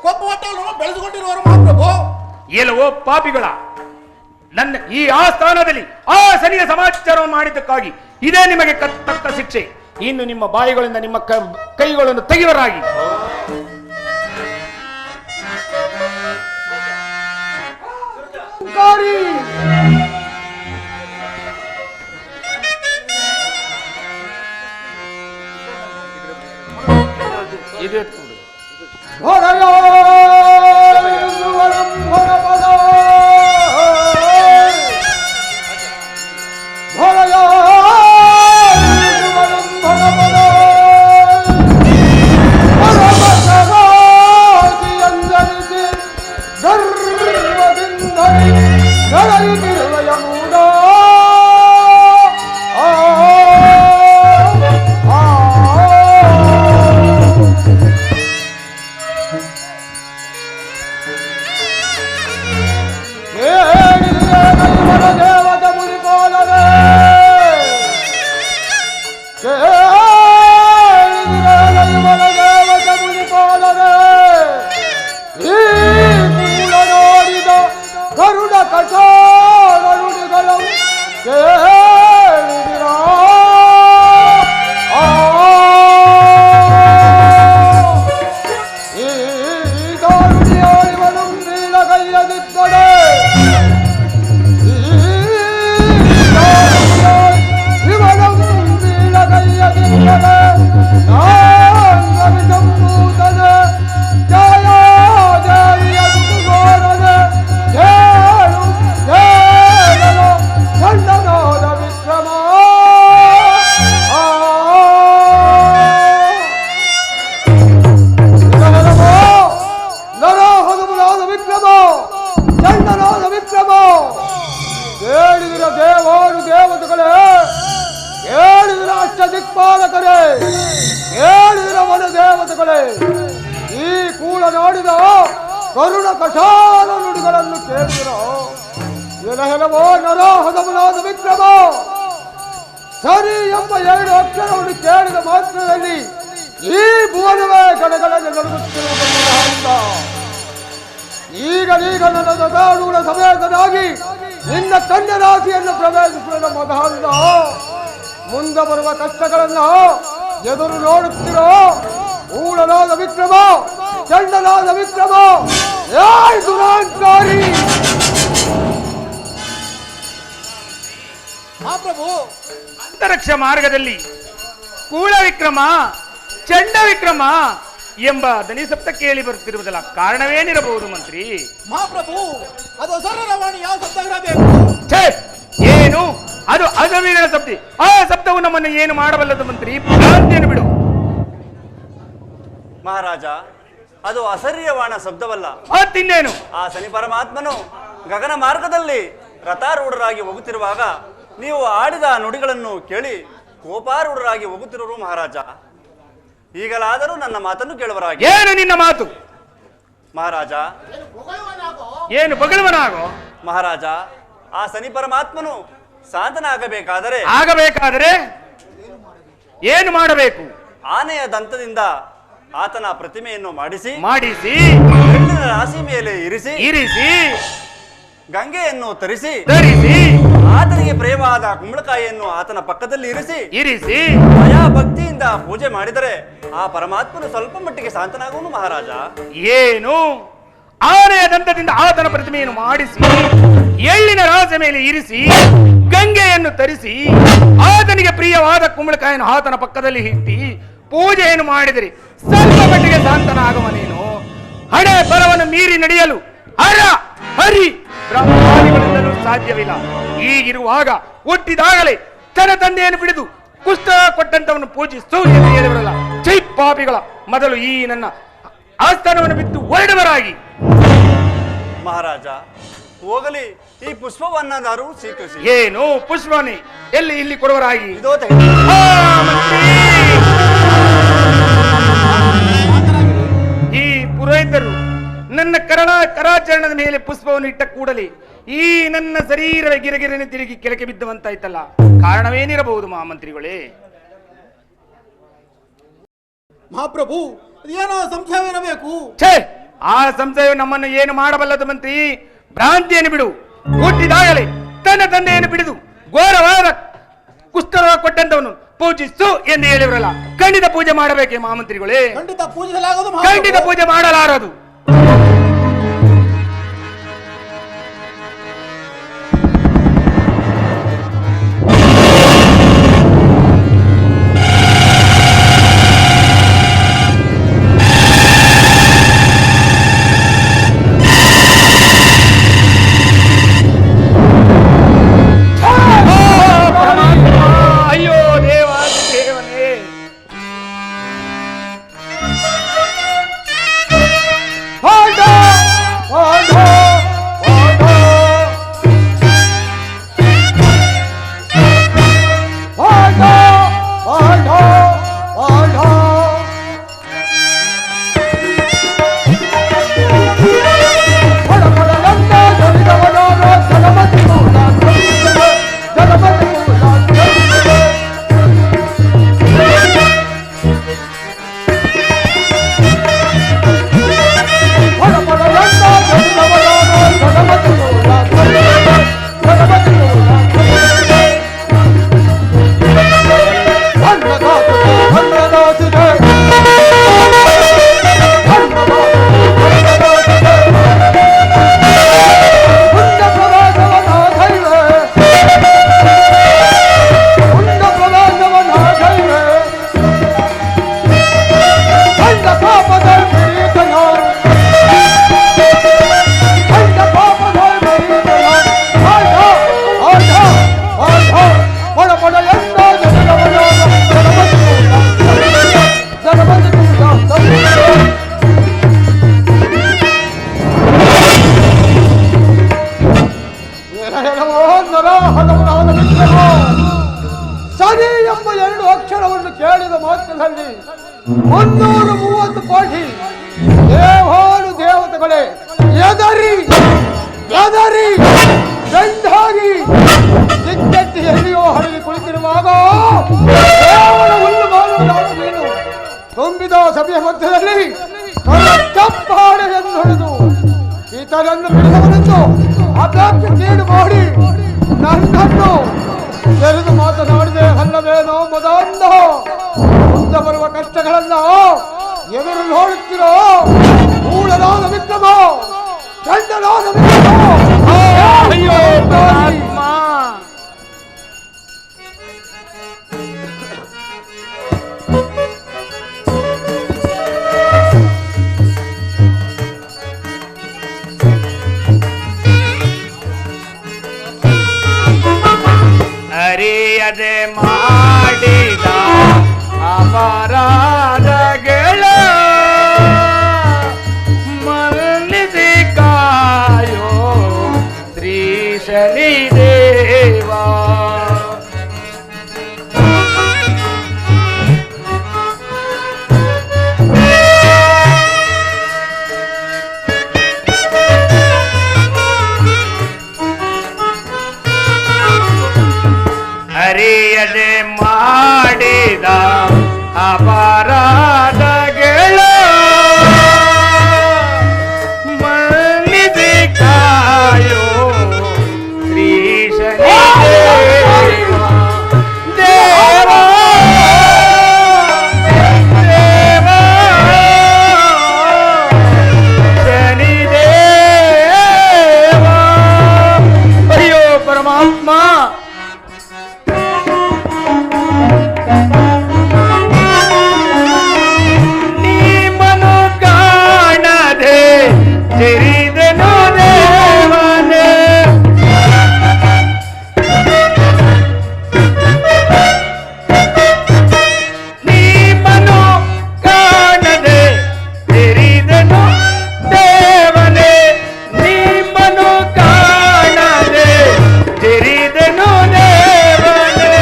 ಕೊಬ್ಬು ಹೊಟ್ಟೆಯನ್ನು ಬೆಳೆಸಿಕೊಂಡಿರುವರು ಮಹಾಪ್ರಭು. ಎಲ್ಲವೋ ಪಾಪಿಗಳ, ನನ್ನ ಈ ಆಸ್ಥಾನದಲ್ಲಿ ಆ ಶನಿಯ ಸಮಾಚಾರವನ್ನು ಮಾಡಿದ್ದಕ್ಕಾಗಿ ಇದೇ ನಿಮಗೆ ತಕ್ಕ ಶಿಕ್ಷೆ. ಇನ್ನು ನಿಮ್ಮ ಬಾಯಿಗಳಿಂದ ನಿಮ್ಮ ಕೈಗಳನ್ನು ತೆಗೆಯುವರಾಗಿ. ಇದು ಎತ್ಕೊಂಡು ಕರುಣ ಕಷಾಲ ನುಡಿಗಳನ್ನು ಕೇಳಿದಿರೋ ಎಲಹೆಲವೋ ನರೋಹದಮನಾದ ವಿಕ್ರಮ ಸರಿ ಎಂಬ 2 ಅಕ್ಷರವನ್ನು ಕೇಳಿದ ಮಾತ್ರದಲ್ಲಿ ಈ ಭುವನವೇ ಗಣಗಣನೆ ನಡುಗುತ್ತಿರುವುದನ್ನು ಅಂತ ಈಗ ನನ್ನ ಜಗಾಡುಗಳ ಸಮೇತನಾಗಿ ನಿನ್ನ ಕನ್ಯ ರಾಶಿಯನ್ನು ಪ್ರವೇಶಿಸುವ ಮಗಹಂದ ಮುಂದೆ ಬರುವ ಕಷ್ಟಗಳನ್ನು ಎದುರು ನೋಡುತ್ತಿರೋ ಊಳನಾದ ವಿಕ್ರಮ ಚಂಡನಾದ ವಿಕ್ರಮ ಏಯ್ ದುರಾಂಕಾರಿ ಮಹಾಪ್ರಭು ಅಂತರಿಕ್ಷ ಮಾರ್ಗದಲ್ಲಿ ಕೂಳ ವಿಕ್ರಮ ಚಂಡ ವಿಕ್ರಮ ಎಂಬ ಧ್ವನಿ ಸಪ್ತ ಕೇಳಿ ಬರುತ್ತಿರುವುದಲ್ಲ, ಕಾರಣವೇನಿರಬಹುದು ಮಂತ್ರಿ? ಮಹಾಪ್ರಭು ಅದು ಅಸರವಾಣಿ ಯಾವ ಶಬ್ದ ಇರಬೇಕು? ಛೇ, ಏನು ಅದು ಅಜವೀರನ ಶಬ್ದ? ಆ ಶಬ್ದವು ನಮ್ಮನ್ನು ಏನು ಮಾಡಬಲ್ಲದು ಮಂತ್ರಿ? ಭ್ರಾಂತಿಯನ್ನು ಬಿಡು. ಮಹಾರಾಜ, ಅದು ಅಸರ್ಯವಾಣ ಶಬ್ದವಲ್ಲ. ತಿನ್ನೇನು? ಆ ಶನಿ ಪರಮಾತ್ಮನು ಗಗನ ಮಾರ್ಗದಲ್ಲಿ ರಥಾರೂಢರಾಗಿ ಹೋಗುತ್ತಿರುವಾಗ ನೀವು ಆಡಿದ ನುಡಿಗಳನ್ನು ಕೇಳಿ ಕೋಪಾರೂಢರಾಗಿ ಹೋಗುತ್ತಿರುವರು ಮಹಾರಾಜ. ಈಗಲಾದರೂ ನನ್ನ ಮಾತನ್ನು ಕೇಳುವರಾಗಿ. ಏನು ನಿನ್ನ ಮಾತು? ಮಹಾರಾಜ, ಏನು ಬಗಲವನಾಗೋ? ಮಹಾರಾಜ, ಆ ಶನಿ ಪರಮಾತ್ಮನು ಶಾಂತನಾಗಬೇಕಾದರೆ ಏನು ಮಾಡಬೇಕು? ಆನೆಯ ದಂತದಿಂದ ಆತನ ಪ್ರತಿಮೆಯನ್ನು ಮಾಡಿಸಿ ಬೆಳ್ಳಿನ ರಾಶಿ ಮೇಲೆ ಇರಿಸಿ ಗಂಗೆಯನ್ನು ತರಿಸಿ ಆತನಿಗೆ ಪ್ರಿಯವಾದ ಕುಂಬಳಕಾಯಿಯನ್ನು ಆತನ ಪಕ್ಕದಲ್ಲಿ ಇರಿಸಿ ಭಯ ಭಕ್ತಿಯಿಂದ ಪೂಜೆ ಮಾಡಿದರೆ ಆ ಪರಮಾತ್ಮನು ಸ್ವಲ್ಪ ಮಟ್ಟಿಗೆ ಶಾಂತನಾಗುವನು ಮಹಾರಾಜ. ಏನು? ಆನೆಯ ದಂತದಿಂದ ಆತನ ಪ್ರತಿಮೆಯನ್ನು ಮಾಡಿಸಿ ಎಳ್ಳಿನ ರಾಜ ಮೇಲೆ ಇರಿಸಿ ಗಂಗೆಯನ್ನು ತರಿಸಿ ಆತನಿಗೆ ಪ್ರಿಯವಾದ ಕುಂಬಳಕಾಯಿಯನ್ನು ಆತನ ಪಕ್ಕದಲ್ಲಿ ಇಟ್ಟಿ ಪೂಜೆಯನ್ನು ಮಾಡಿದರೆ ಸ್ವಲ್ಪ ಮಟ್ಟಿಗೆ ಶಾಂತನಾಗುವನೇನು? ಹಣೆ ಬರವನ್ನು ಮೀರಿ ನಡೆಯಲು ಹರಿ ಬ್ರಹ್ಮಾದಿಗಳಿಂದಲೂ ಸಾಧ್ಯವಿಲ್ಲ. ಈಗಿರುವಾಗ ಹುಟ್ಟಿದಾಗಲೇ ತನ್ನ ತಂದೆಯನ್ನು ಬಿಡಿದು ಕುಷ್ಠ ಕೊಟ್ಟಂತವನ್ನು ಪೂಜಿಸು ಎಂದು ಹೇಳಿಬರಲ್ಲ. ಚೈ ಪಾಪಿಗಳ ಮೊದಲು ಈ ನನ್ನ ಆಸ್ಥಾನವನ್ನು ಬಿಟ್ಟು ಹೊರಡುವರಾಗಿ. ಮಹಾರಾಜ, ಹೋಗಲಿ, ಈ ಪುಷ್ಪವನ್ನಾದರೂ ಸ್ವೀಕರಿಸಿ. ಏನು ಪುಷ್ಪನೇ? ಎಲ್ಲಿ ಇಲ್ಲಿ ಕೊಡುವರಾಗಿ? ಇದೋ ಈ ಪುರೋಹಿತರು ನನ್ನ ಕರಾಚರಣದ ಮೇಲೆ ಪುಷ್ಪವನ್ನು ಇಟ್ಟ ಕೂಡಲೇ ಈ ನನ್ನ ಶರೀರವೇ ಗಿರಗಿರನೆ ತಿರುಗಿ ಕೆಳಗೆ ಬಿದ್ದಂತಾಯ್ತಲ್ಲ, ಕಾರಣವೇನಿರಬಹುದು ಮಹಾಮಂತ್ರಿಗಳೇ? ಮಹಾಪ್ರಭು, ಏನೋ ಸಂಶಯವಿರಬೇಕು. ಛೇ, ಆ ಸಂಶಯ ನಮ್ಮನ್ನು ಏನು ಮಾಡಬಲ್ಲದು ಮಂತ್ರಿ? ಭ್ರಾಂತಿಯನ್ನು ಬಿಡು. ಹುಟ್ಟಿದಾಗಲೇ ತನ್ನ ತಂದೆಯನ್ನು ಬಿಡಿದು ಘೋರವಾದ ಕುಷ್ಠರೋಗ ಕೊಟ್ಟಂತವನು ಪೂಜಿಸು ಎಂದು ಹೇಳಿವರಲ್ಲ, ಖಂಡಿತ ಪೂಜೆ ಮಾಡಬೇಕೆ ಮಹಾಮಂತ್ರಿಗಳೇ? ಖಂಡಿತ ಪೂಜಿಸಲಾಗದು. ಖಂಡಿತ ಪೂಜೆ ಮಾಡಲಾರದು. ಸರಿ ಎಂಬ 2 ಅಕ್ಷರವನ್ನು ಕೇಳಿದ ಮಾತ್ರದಲ್ಲಿ 330 ಕೋಟಿ ದೇವಾನು ದೇವತೆಗಳೇ ಈತನನ್ನು ಬಿಡಿದವನೆಂದು ಅದಕ್ಕೆ ಕೀಡು ಮಾಡಿ ನನ್ನನ್ನು ಎರೆದು ಮಾತನಾಡಿದೆ ಅಲ್ಲವೇನೋ ಮದಾಂಧ. ಮುಂದೆ ಬರುವ ಕಷ್ಟಗಳನ್ನ ಎದುರು ನೋಡುತ್ತಿರೋ ಮೂಢನಾದ ವಿಕ್ರಮ, ಚಂಡನಾದ ವಿಕ್ರಮ. ಅಯ್ಯೋ ಪರಮಾತ್ಮ. ಅರಿಯದೆ ಮಾಡಿದ ಅಪರಾಧಗಳ ಮನ್ನಿಸಿ ಕಾಯೋ ಶ್ರೀ ಶನಿದೇವ. ಅರಿಯದೆ ಮಾಡಿದ ಅಪರಾಧಗಳ ಮನ್ನಿಸಿ ಕಾಯೋ ಶ್ರೀ ಶನಿದೇವ. ದೇವ ದೇವ ಶನಿದೇವ. ಅಯ್ಯೋ ಪರಮಾತ್ಮ, ನೀಮನು ಕಾಣದೆ ತಿರಿದನು ದೇವನೇ. ನೀಮನು ಕಾಣದೆ ತಿರಿದನು ದೇವನೇ. ನೀಮನು ಕಾಣದೆ ತಿರಿದನು ದೇವನೇ.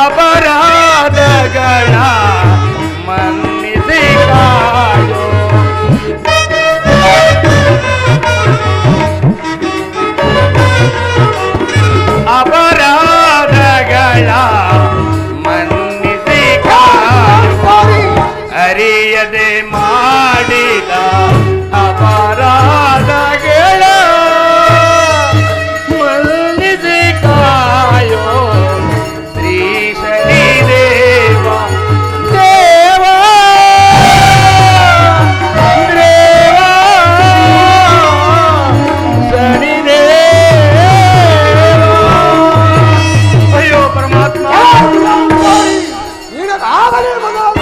ಅಪರಾಧಗಳ ಮನ್ನಿಸಿ ಕಾಯೋ. ಅಪರಾಧಗಳ ಮನ್ನಿಸಿ ಕಾಯೋ. ಅರಿಯದೆ ಮಾಡಿದ ಅಪರಾಧಗಳ ಮನ್ನಿಸಿ ಕಾಯೋ ಶ್ರೀ ಶನಿದೇವ. ದೇವ ದೇವ ಶನಿದೇವ. ಅಯ್ಯೋ ಪರಮಾತ್ಮ, ನಿನಗಾಗಲೇ ಮದಾಂಧ.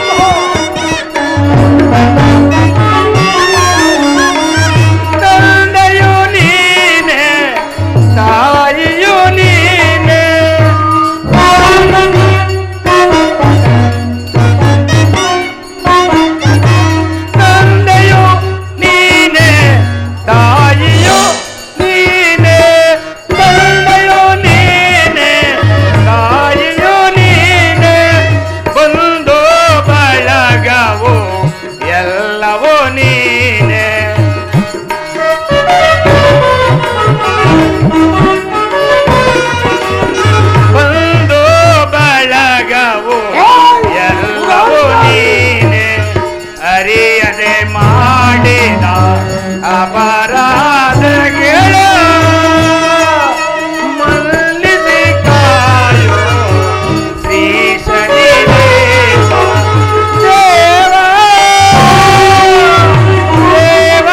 ತಂದೆಯು ನೀನೆ, ತಾಯಿಯು ನೀನೆ. ತಂದೆಯು ನೀನೆ, ತಾಯಿಯು ನೀನೆ. ತಂದೆಯು ನೀನೆ, ತಾಯಿಯು ನೀನೆ. ಬಂಧು ಬಳಗವು ಎಲ್ಲವೂ ನೀನೆ. ಬಂಧು ಬಳಗವು ಎಲ್ಲವೂ ನೀನೆ. ಅರಿಯದೆ ಮಾಡಿದ ಅಪರಾಧಗಳ ಮನ್ನಿಸಿ ಕಾಯೋ ಶ್ರೀ ಶನಿದೇವ. ದೇವ ದೇವ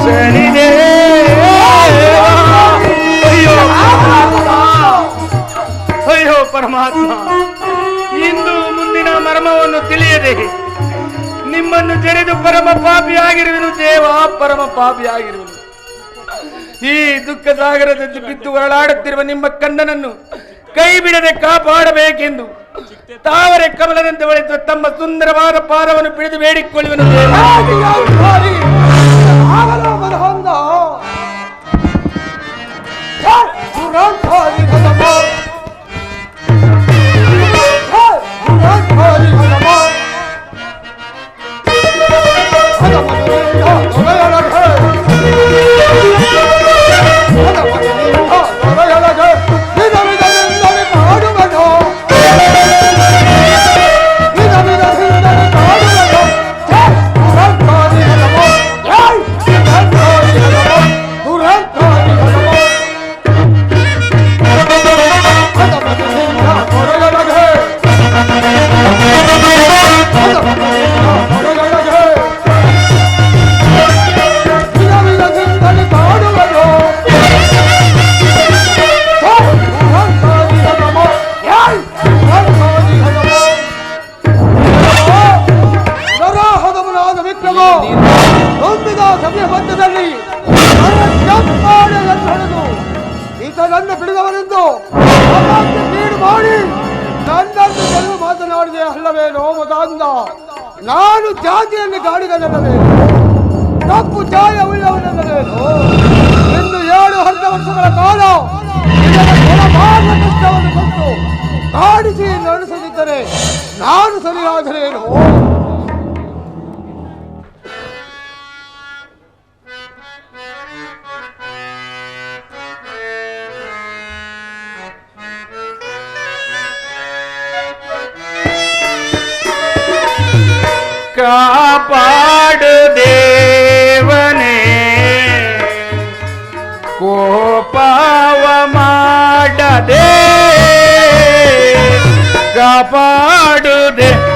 ಶನಿದೇವ. ಅಯ್ಯೋ ಅಯ್ಯೋ ಪರಮಾತ್ಮ, ಇಂದು ಮುಂದಿನ ಮರ್ಮವನ್ನು ತಿಳಿಯದೆ ನಿಮ್ಮನ್ನು ಜರಿದು ಪರಮ ಪಾಪಿಯಾಗಿರುವೆನು ದೇವ, ಪರಮ ಪಾಪಿಯಾಗಿರುವೆನು. ಈ ದುಃಖ ಸಾಗರದಲ್ಲಿ ಬಿದ್ದು ಹೊರಳಾಡುತ್ತಿರುವ ನಿಮ್ಮ ಕಂದನನ್ನು ಕೈ ಬಿಡದೆ ಕಾಪಾಡಬೇಕೆಂದು ತಾವರೆ ಕಮಲದಂತೆ ಹೊಳೆಯುವ ತಮ್ಮ ಸುಂದರವಾದ ಪಾದವನ್ನು ಬಿಡಿದು ಬೇಡಿಕೊಳ್ಳುವೆನು ದೇವ. ಆಗಲೇ ಮದಾಂಧ. ದುರಂಕಾರಿ ಹದಮ. ದುರಂಕಾರಿ ಹದಮ. ಹದಮನಿಂದ ದೊರೆಯೊಳಗೆ. ಹದಮನಿಂದ ದೊರೆಯೊಳಗೆ. ವಿಧ ವಿಧದಿಂದಲೇ ಕಾಡುವೆನು. ವಿಧ ವಿಧದಿಂದಲೇ ಕಾಡುವೆನು. ದುರಂಕಾರಿ ಹದಮ. ತುಂಬಿದ ಸಭೆಯ ಮಧ್ಯದಲ್ಲಿ ಹೊಡೆದು ಈತ ನನ್ನ ಬಿಡುಗವನೆಂದು ಕೀಡು ಮಾಡಿ ನನ್ನನ್ನು ಗೆಲುವು ಮಾತನಾಡಿದೆ ಅಲ್ಲವೇನೋ ಮದಾಂಧ. ನಾನು ಜಾತಿಯಲ್ಲಿ ಗಾಡಿಗನಲ್ಲವೇನು, ತಪ್ಪು ಚಾಯ ಉಳ್ಳವನಲ್ಲವೇನು. ಇನ್ನು 7 ವರ್ಷಗಳ ಕಾಲ ಕಷ್ಟವನ್ನು ಕೊಟ್ಟು ಕಾಡಿಸಿ ನಡೆಸದಿದ್ದರೆ ನಾನು ಸರಿಯಾದರೇನು? ಕಾಪಾಡು ದೇವನೇ, ಕೋಪವ ಮಾಡದೆ ಕಾಪಾಡು ದೇವನೇ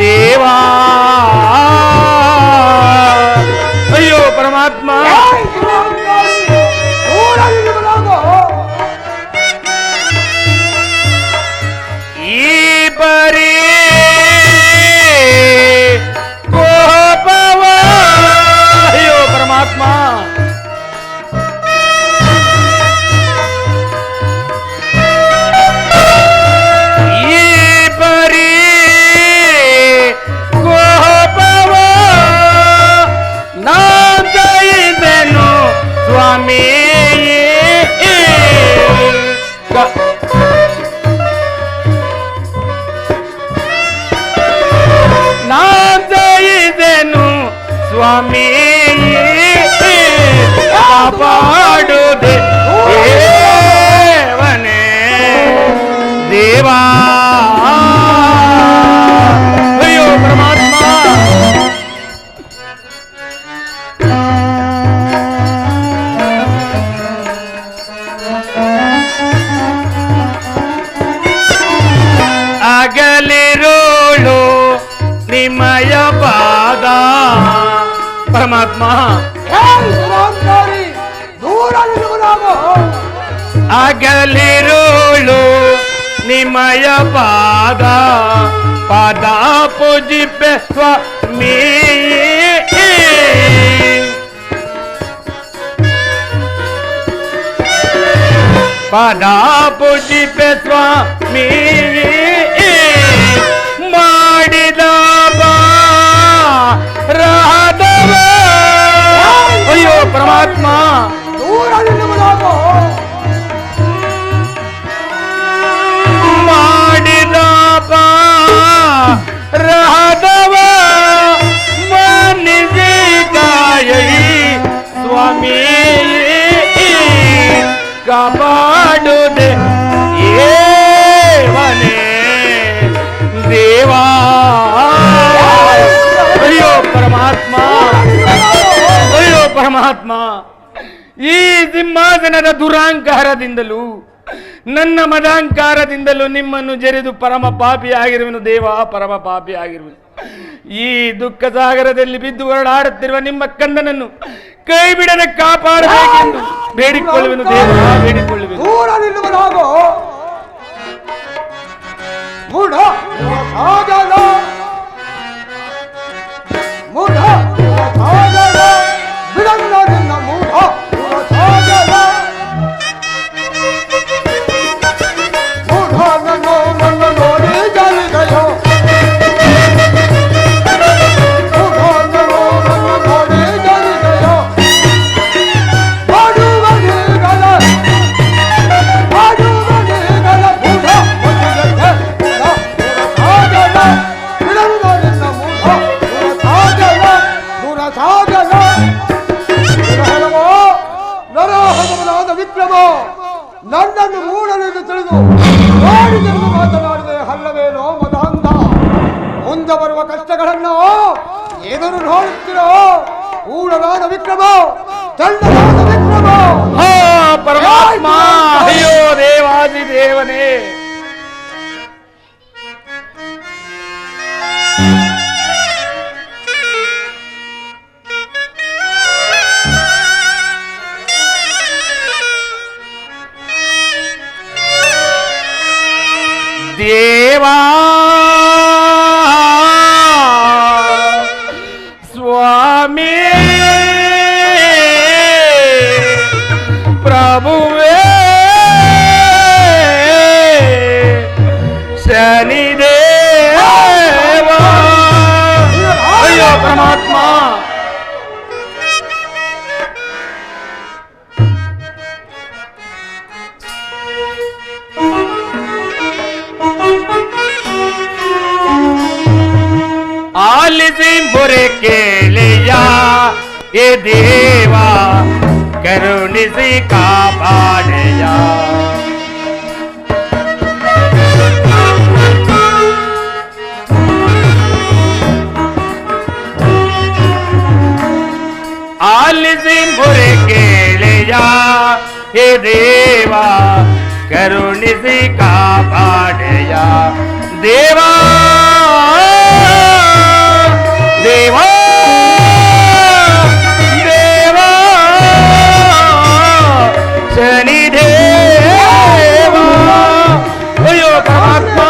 ದೇವಾ. ಅಯ್ಯೋ ಪರಮಾತ್ಮ, ಈ ಪರಿ ಕೋಪವ, ಅಯ್ಯೋ ಪರಮಾತ್ಮ, ಈ ಪರಿ ಕೋಪವ ನಾ ದಯಿದೆನು ಸ್ವಾಮಿ. ನಾದಯಿದೆನು ಸ್ವಾಮಿ, ಕಾಪಾಡು ದೇವನೇ ದೇವಾ. ಅಯ್ಯೋ ಪರಮಾತ್ಮ, ಅಗಲಿರೋಳು ನಿಮಯ ಪಾದ. ಪರಮಾತ್ಮ, ಅಗಲಿರೋಳು ನಿಮಯ ಪಾದ, ಪಾದ ಪೂಜಿಪೆ ಸ್ವಾಮಿ. ಪಾದ ಪೂಜಿಪೆ ಸ್ವಾಮಿ. ಮಾಡಿದ ರಾಧವ, ಅಯ್ಯೋ ಪರಮಾತ್ಮ, ಮಾಡಿದ ರಾಧವ ಮನಿಜಿ ಕಾಯಿ ಸ್ವಾಮಿ. ಕಾಪಾಡು ದೇವನೇ ದೇವಾ. ಅಯ್ಯೋ ಪರಮಾತ್ಮ, ಅಯ್ಯೋ ಪರಮಾತ್ಮ, ಈ ಸಿಂಹಾಸನದ ದುರಾಂಕಾರದಿಂದಲೂ ನನ್ನ ಮದಾಂಕಾರದಿಂದಲೂ ನಿಮ್ಮನ್ನು ಜರಿದು ಪರಮ ಪಾಪಿ ಆಗಿರುವೆನು ದೇವ, ಪರಮ ಪಾಪಿ ಆಗಿರುವೆನು. ಈ ದುಃಖ ಸಾಗರದಲ್ಲಿ ಬಿದ್ದು ಹೊರಡಾಡುತ್ತಿರುವ ನಿಮ್ಮ ಕಂದನನ್ನು ಕೈ ಬಿಡದೆ ಕಾಪಾಡಬೇಕೆಂದು ಬೇಡಿಕೊಳ್ಳುವೆನು ದೇವ, ಬೇಡಿಕೊಳ್ಳುವೆನು. ಮೂಢ ಸಾಗರ, ಮೂಢ ಸಾಗರ, ಬಿಡಲ್ಲ ನಿನ್ನ ಮೂಢ ಸಾಗರ. ಮೂಢ ನನ್ನ ನೋಡಿ ಜರಿದಯೋ, ಮೂಢ ನನ್ನ ನೋಡಿ ಜರಿದಯೋ. ಮಾಡುವನಿಗಳ ಮೂಢ ನರಹದವನಾದ ವಿಕ್ರಮ ನನ್ನನ್ನು ಮೂಢನೆಂದು ತಿಳಿದು ಮಾಡಿದೆಂದು ಮಾತನಾಡಿದೆ ಅಲ್ಲವೇನೋ ಮದಾಂಧ. ಮುಂದೆ ಬರುವ ಕಷ್ಟಗಳನ್ನು ಎದುರು ನೋಡುತ್ತಿರೋ ಮೂಢನಾದ ವಿಕ್ರಮ, ಚಂಡನಾದ ವಿಕ್ರಮ. ಪರಮಾತ್ಮ, ಅಯ್ಯೋ ದೇವಾದಿ ದೇವನೇ, ದೇವಾ ಆಲಿಸಿ ಮೊರೆ ಕೇಳೆಯ ಏ ದೇವ ಕರುಣಿಸಿ ಕಾಪಾಡೆಯ. ಆಲಿಸಿ ಮೊರೆ ಕೇಳೆಯ ಹೇ ದೇವ ಕರುಣಿಸಿ ಕಾಪಾಡೆಯ. ದೇವಾ ದೇವಾ ದೇವಾ ಶನಿ ದೇವ. ಅಯ್ಯೋ ಪರಮಾತ್ಮ,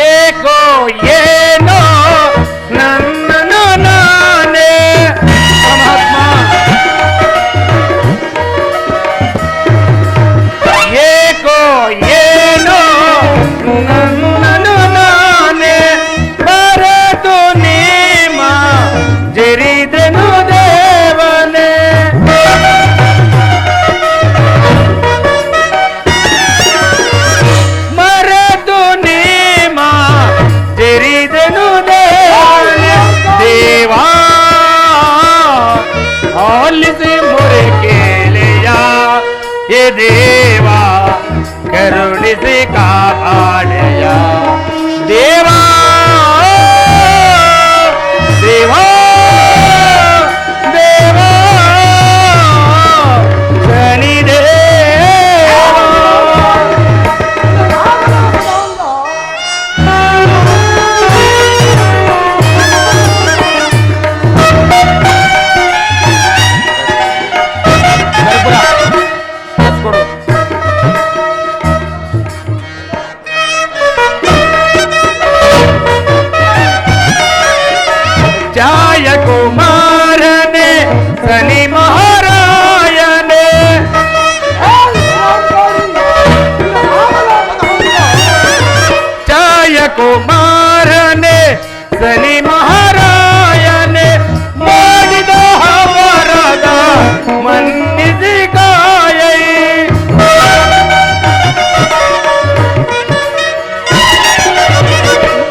ಏಕೋ ಏನೋ ನನ್ನನ್ನು ನಾನೇ ಪರಮಾತ್ಮ, ಏಕೋ ಏನೋ ನನ್ನನ್ನು ನಾನೇ ಬರೆದು ನೇಮ ಜರಿದೆನು ದೇವನೇ. ಮರೆದು ನೇಮ ಜರಿದೆನು ದೇವನೇ. ದೇವಾ ಆಲಿಸಿ ಮೊರೆ ಕೇಳೆಯ ಹೇ ದೇವ ಕರುಣಿಸಿ ಕಾಪಾಡೆಯ. ದೇವಾ ದೇವಾ ದೇವಾ ಶನಿ ದೇವ. ಜಾಯ ಕುಮಾರನೆ ಶನಿ ಮಹಾರಾಯನೆ, ಜಾಯ ಕುಮಾರನೆ ಶನಿ ಮಹಾರಾಯನೆ ಮಾಡಿದ ವರದ ಮನ್ನಿಸಿ ಕಾಯೈ.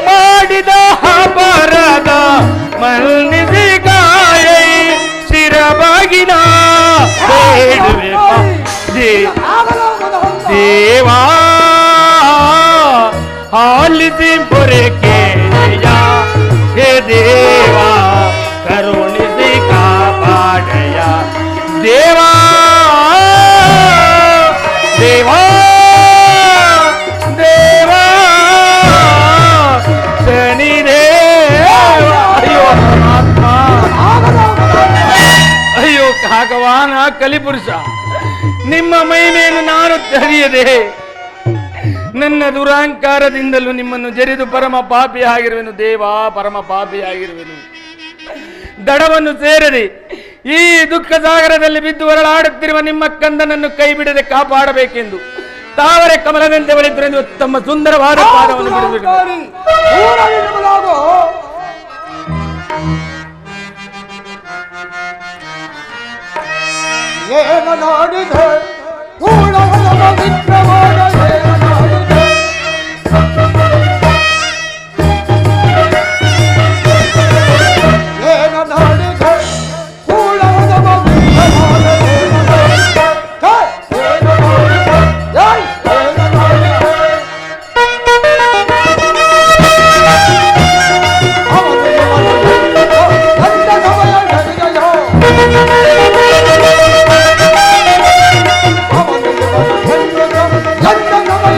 ಮಾಡಿದ ವರದ ಮನ್ನಿಸಿ ಕಾಯೈ. ಶಿರಬಾಗಿನ ಬೇಡುವೆ ದೇವಾ ಆಲಿಸಿ ಮೊರೆ ಕೇಳೆಯ ಹೇ ದೇವ ಕರುಣಿಸಿ ಕಾಪಾಡೆಯ. ದೇವಾ ದೇವಾ ದೇವಾ ಶನಿ ದೇವ. ಅಯ್ಯೋ ಪರಮಾತ್ಮ, ಅಯ್ಯೋ ಭಗವಾನ ಕಲಿಪುರುಷ, ನಿಮ್ಮ ಮಹಿಮೆಯನ್ನು ನಾನು ತಿಳಿಯದೆ ನನ್ನ ದುರಾಂಕಾರದಿಂದಲೂ ನಿಮ್ಮನ್ನು ಜರಿದು ಪರಮ ಪಾಪಿಯಾಗಿರುವೆನು ದೇವಾ, ಪರಮ ಪಾಪಿಯಾಗಿರುವೆನು. ದಡವನ್ನು ಸೇರದೆ ಈ ದುಃಖ ಸಾಗರದಲ್ಲಿ ಬಿದ್ದು ಹೊರಳಾಡುತ್ತಿರುವ ನಿಮ್ಮ ಕಂದನನ್ನು ಕೈ ಬಿಡದೆ ಕಾಪಾಡಬೇಕೆಂದು ತಾವರೆ ಕಮಲದಂತೆ ಬಳಿದ್ರೆಂದು ತಮ್ಮ ಸುಂದರವಾದ ಪಾದವನ್ನು ಬಿಡಬೇಕು. ಏನ ನಾಡಿದೆ ಕೂಡವನ ವಿಕ್ರಮನ ಏನ ನಾಡಿದೆ. ಏನ ನಾಡಿದೆ ಕೂಡವನ ವಿಕ್ರಮನ ಏನ ನಾಡಿದೆ. ಏನ ನಾಡಿದೆ ಏನ ನಾಡಿದೆ. ಅವನು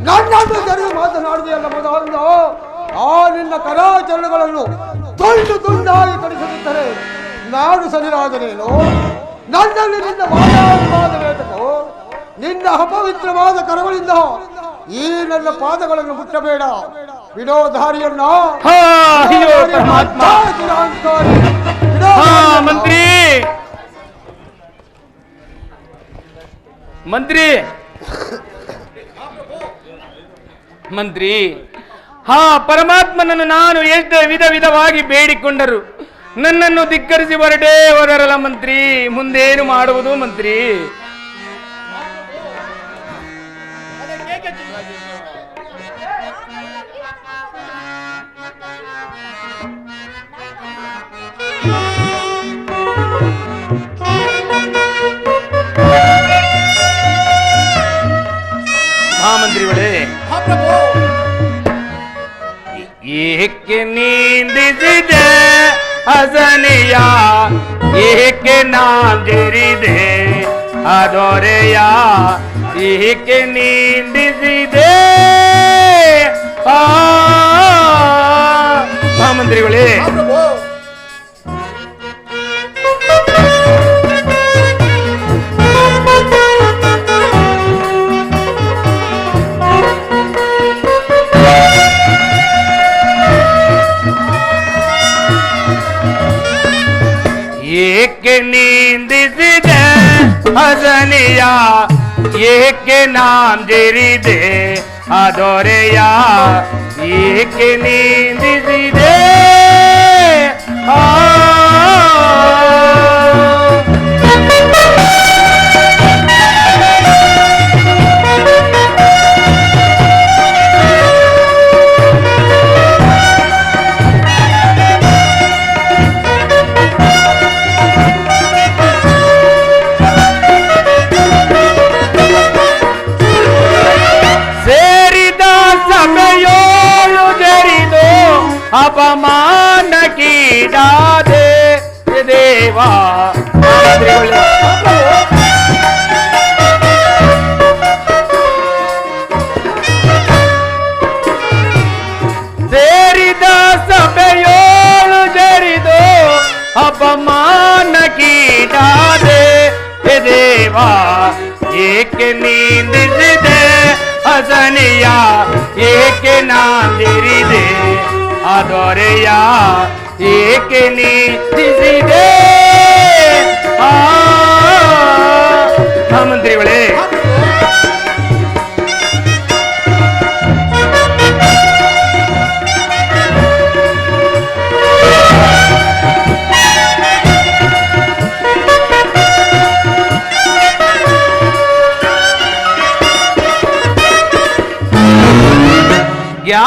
ನನ್ನನ್ನು ತೆರೆದು ಮಾತನಾಡಿದೆಯಲ್ಲ ಮೊದಲು ಆ ನಿನ್ನ ಕರಾಚರಣೆಗಳನ್ನು ತುಂಡು ತುಂಡಾಗಿ ಕಡಿಸುತ್ತಿದ್ದರೆ ನಾನು ಸರಿಯಾದನೇನು? ನನ್ನಲ್ಲಿ ನಿನ್ನ ಮಾತಾಡಬೇಕೋ? ನಿನ್ನ ಅಪವಿತ್ರವಾದ ಕರಗಳಿಂದ ಈ ನನ್ನ ಪಾದಗಳನ್ನು ಮುಟ್ಟಬೇಡ. ಬಿಡೋ ದಾರಿಯನ್ನ. ಮಂತ್ರಿ ಮಂತ್ರಿ ಮಂತ್ರಿ ಪರಮಾತ್ಮನನ್ನು ನಾನು ಎಷ್ಟು ವಿಧವಾಗಿ ಬೇಡಿಕೊಂಡರು ನನ್ನನ್ನು ಧಿಕ್ಕರಿಸಿ ಹೊರಟೇ ಹೋದರಲ್ಲ ಮಂತ್ರಿ. ಮುಂದೇನು ಮಾಡುವುದು ಮಂತ್ರಿ? ಮಂತ್ರಿಗಳೇ, ಏಕೆ ನೀಂದಿಸಿದೆ ಹಸನೆಯ, ಏಕೆ ನಾಂದಿರಿದೆ ಅದೊರೆಯ, ಏಕೆ ನೀಂದಿಸಿದೆ ಮಂತ್ರಿಗಳೇ. ಏಕೆ ನೀಂದಿಸಿದೆ ಹಸನೆಯ, ಏಕೆ ನಾಂದಿರಿದೆ ಅದೊರೆಯ, ಏಕೆ ನೀಂದಿಸಿದೆ ಅಪಮಾನಕ್ಕೀಡಾದೆ ದೇವಾ. ಸೇರಿದ ಸಭೆಯೋಳು ಜರಿದು ಅಪಮಾನಕ್ಕೀಡಾದೆ ದೇವಾ. ಏಕೆ ನೀಂದಿಸಿದೆ ಹಸನೆಯ, ಏಕೆ ನಾಂದಿರಿದೆ ಅದೊರೆಯ, ಏಕೆ ನೀಂದಿಸಿದೆ ಮಂತ್ರಿಗಳೇ.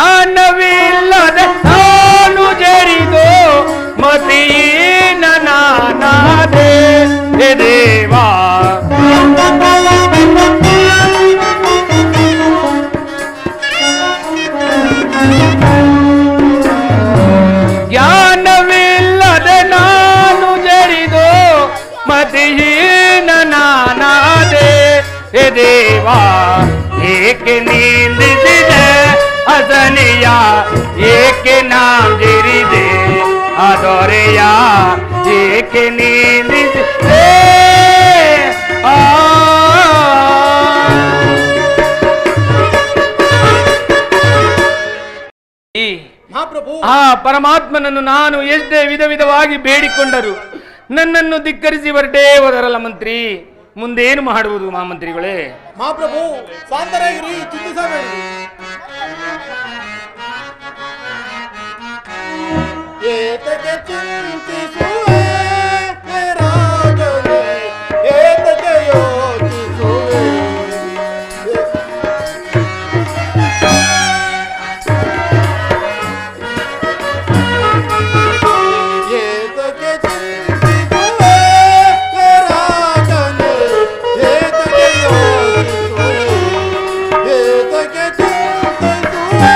ಜ್ಞಾನವಿಲ್ಲದೆ ನಾನು ಜರಿದು ಮತೀನ ನಾನಾದೆ ದೇವಾ. ಜ್ಞಾನವಿಲ್ಲದೆ ನಾನು ಜರಿದು ಮತೀನ ನಾನಾದೆ ದೇವಾ. ಏಕೆ ನೀಂದಿಸಿದೆ ಹಸನೆಯ, ಏಕೆ ನಾಂದಿರಿದೆ ಅದೊರೆಯ, ಏಕೆ ನೀಂದಿಸಿದೆ ಪರಮಾತ್ಮನನ್ನು ನಾನು ಎಷ್ಟೇ ವಿಧವಾಗಿ ಬೇಡಿಕೊಂಡರು ನನ್ನನ್ನು ಧಿಕ್ಕರಿಸಿ ಹೊರಟೇ ಹೋದರಲ್ಲ ಮಂತ್ರಿ. ಮುಂದೇನು ಮಾಡುವುದು ಮಹಾಮಂತ್ರಿಗಳೇ? ಮಹಾಪ್ರಭು ಶಾಂತರಾಗಿರಿ, ಚಿಂತಿಸಬೇಡಿ. ಏತಕ್ಕೆ ಚಿಂತಿಸುವೆ ರಾಜನೇ, ಏತಕ್ಕೆ ಯೋಚಿಸುವೆ? ಏತಕ್ಕೆ ಚಿಂತಿಸುವೆ ರಾಜನೇ, ಏತಕ್ಕೆ ಯೋಚಿಸುವೆ? ಏತಕ್ಕೆ ಚಿಂತಿಸುವೆ?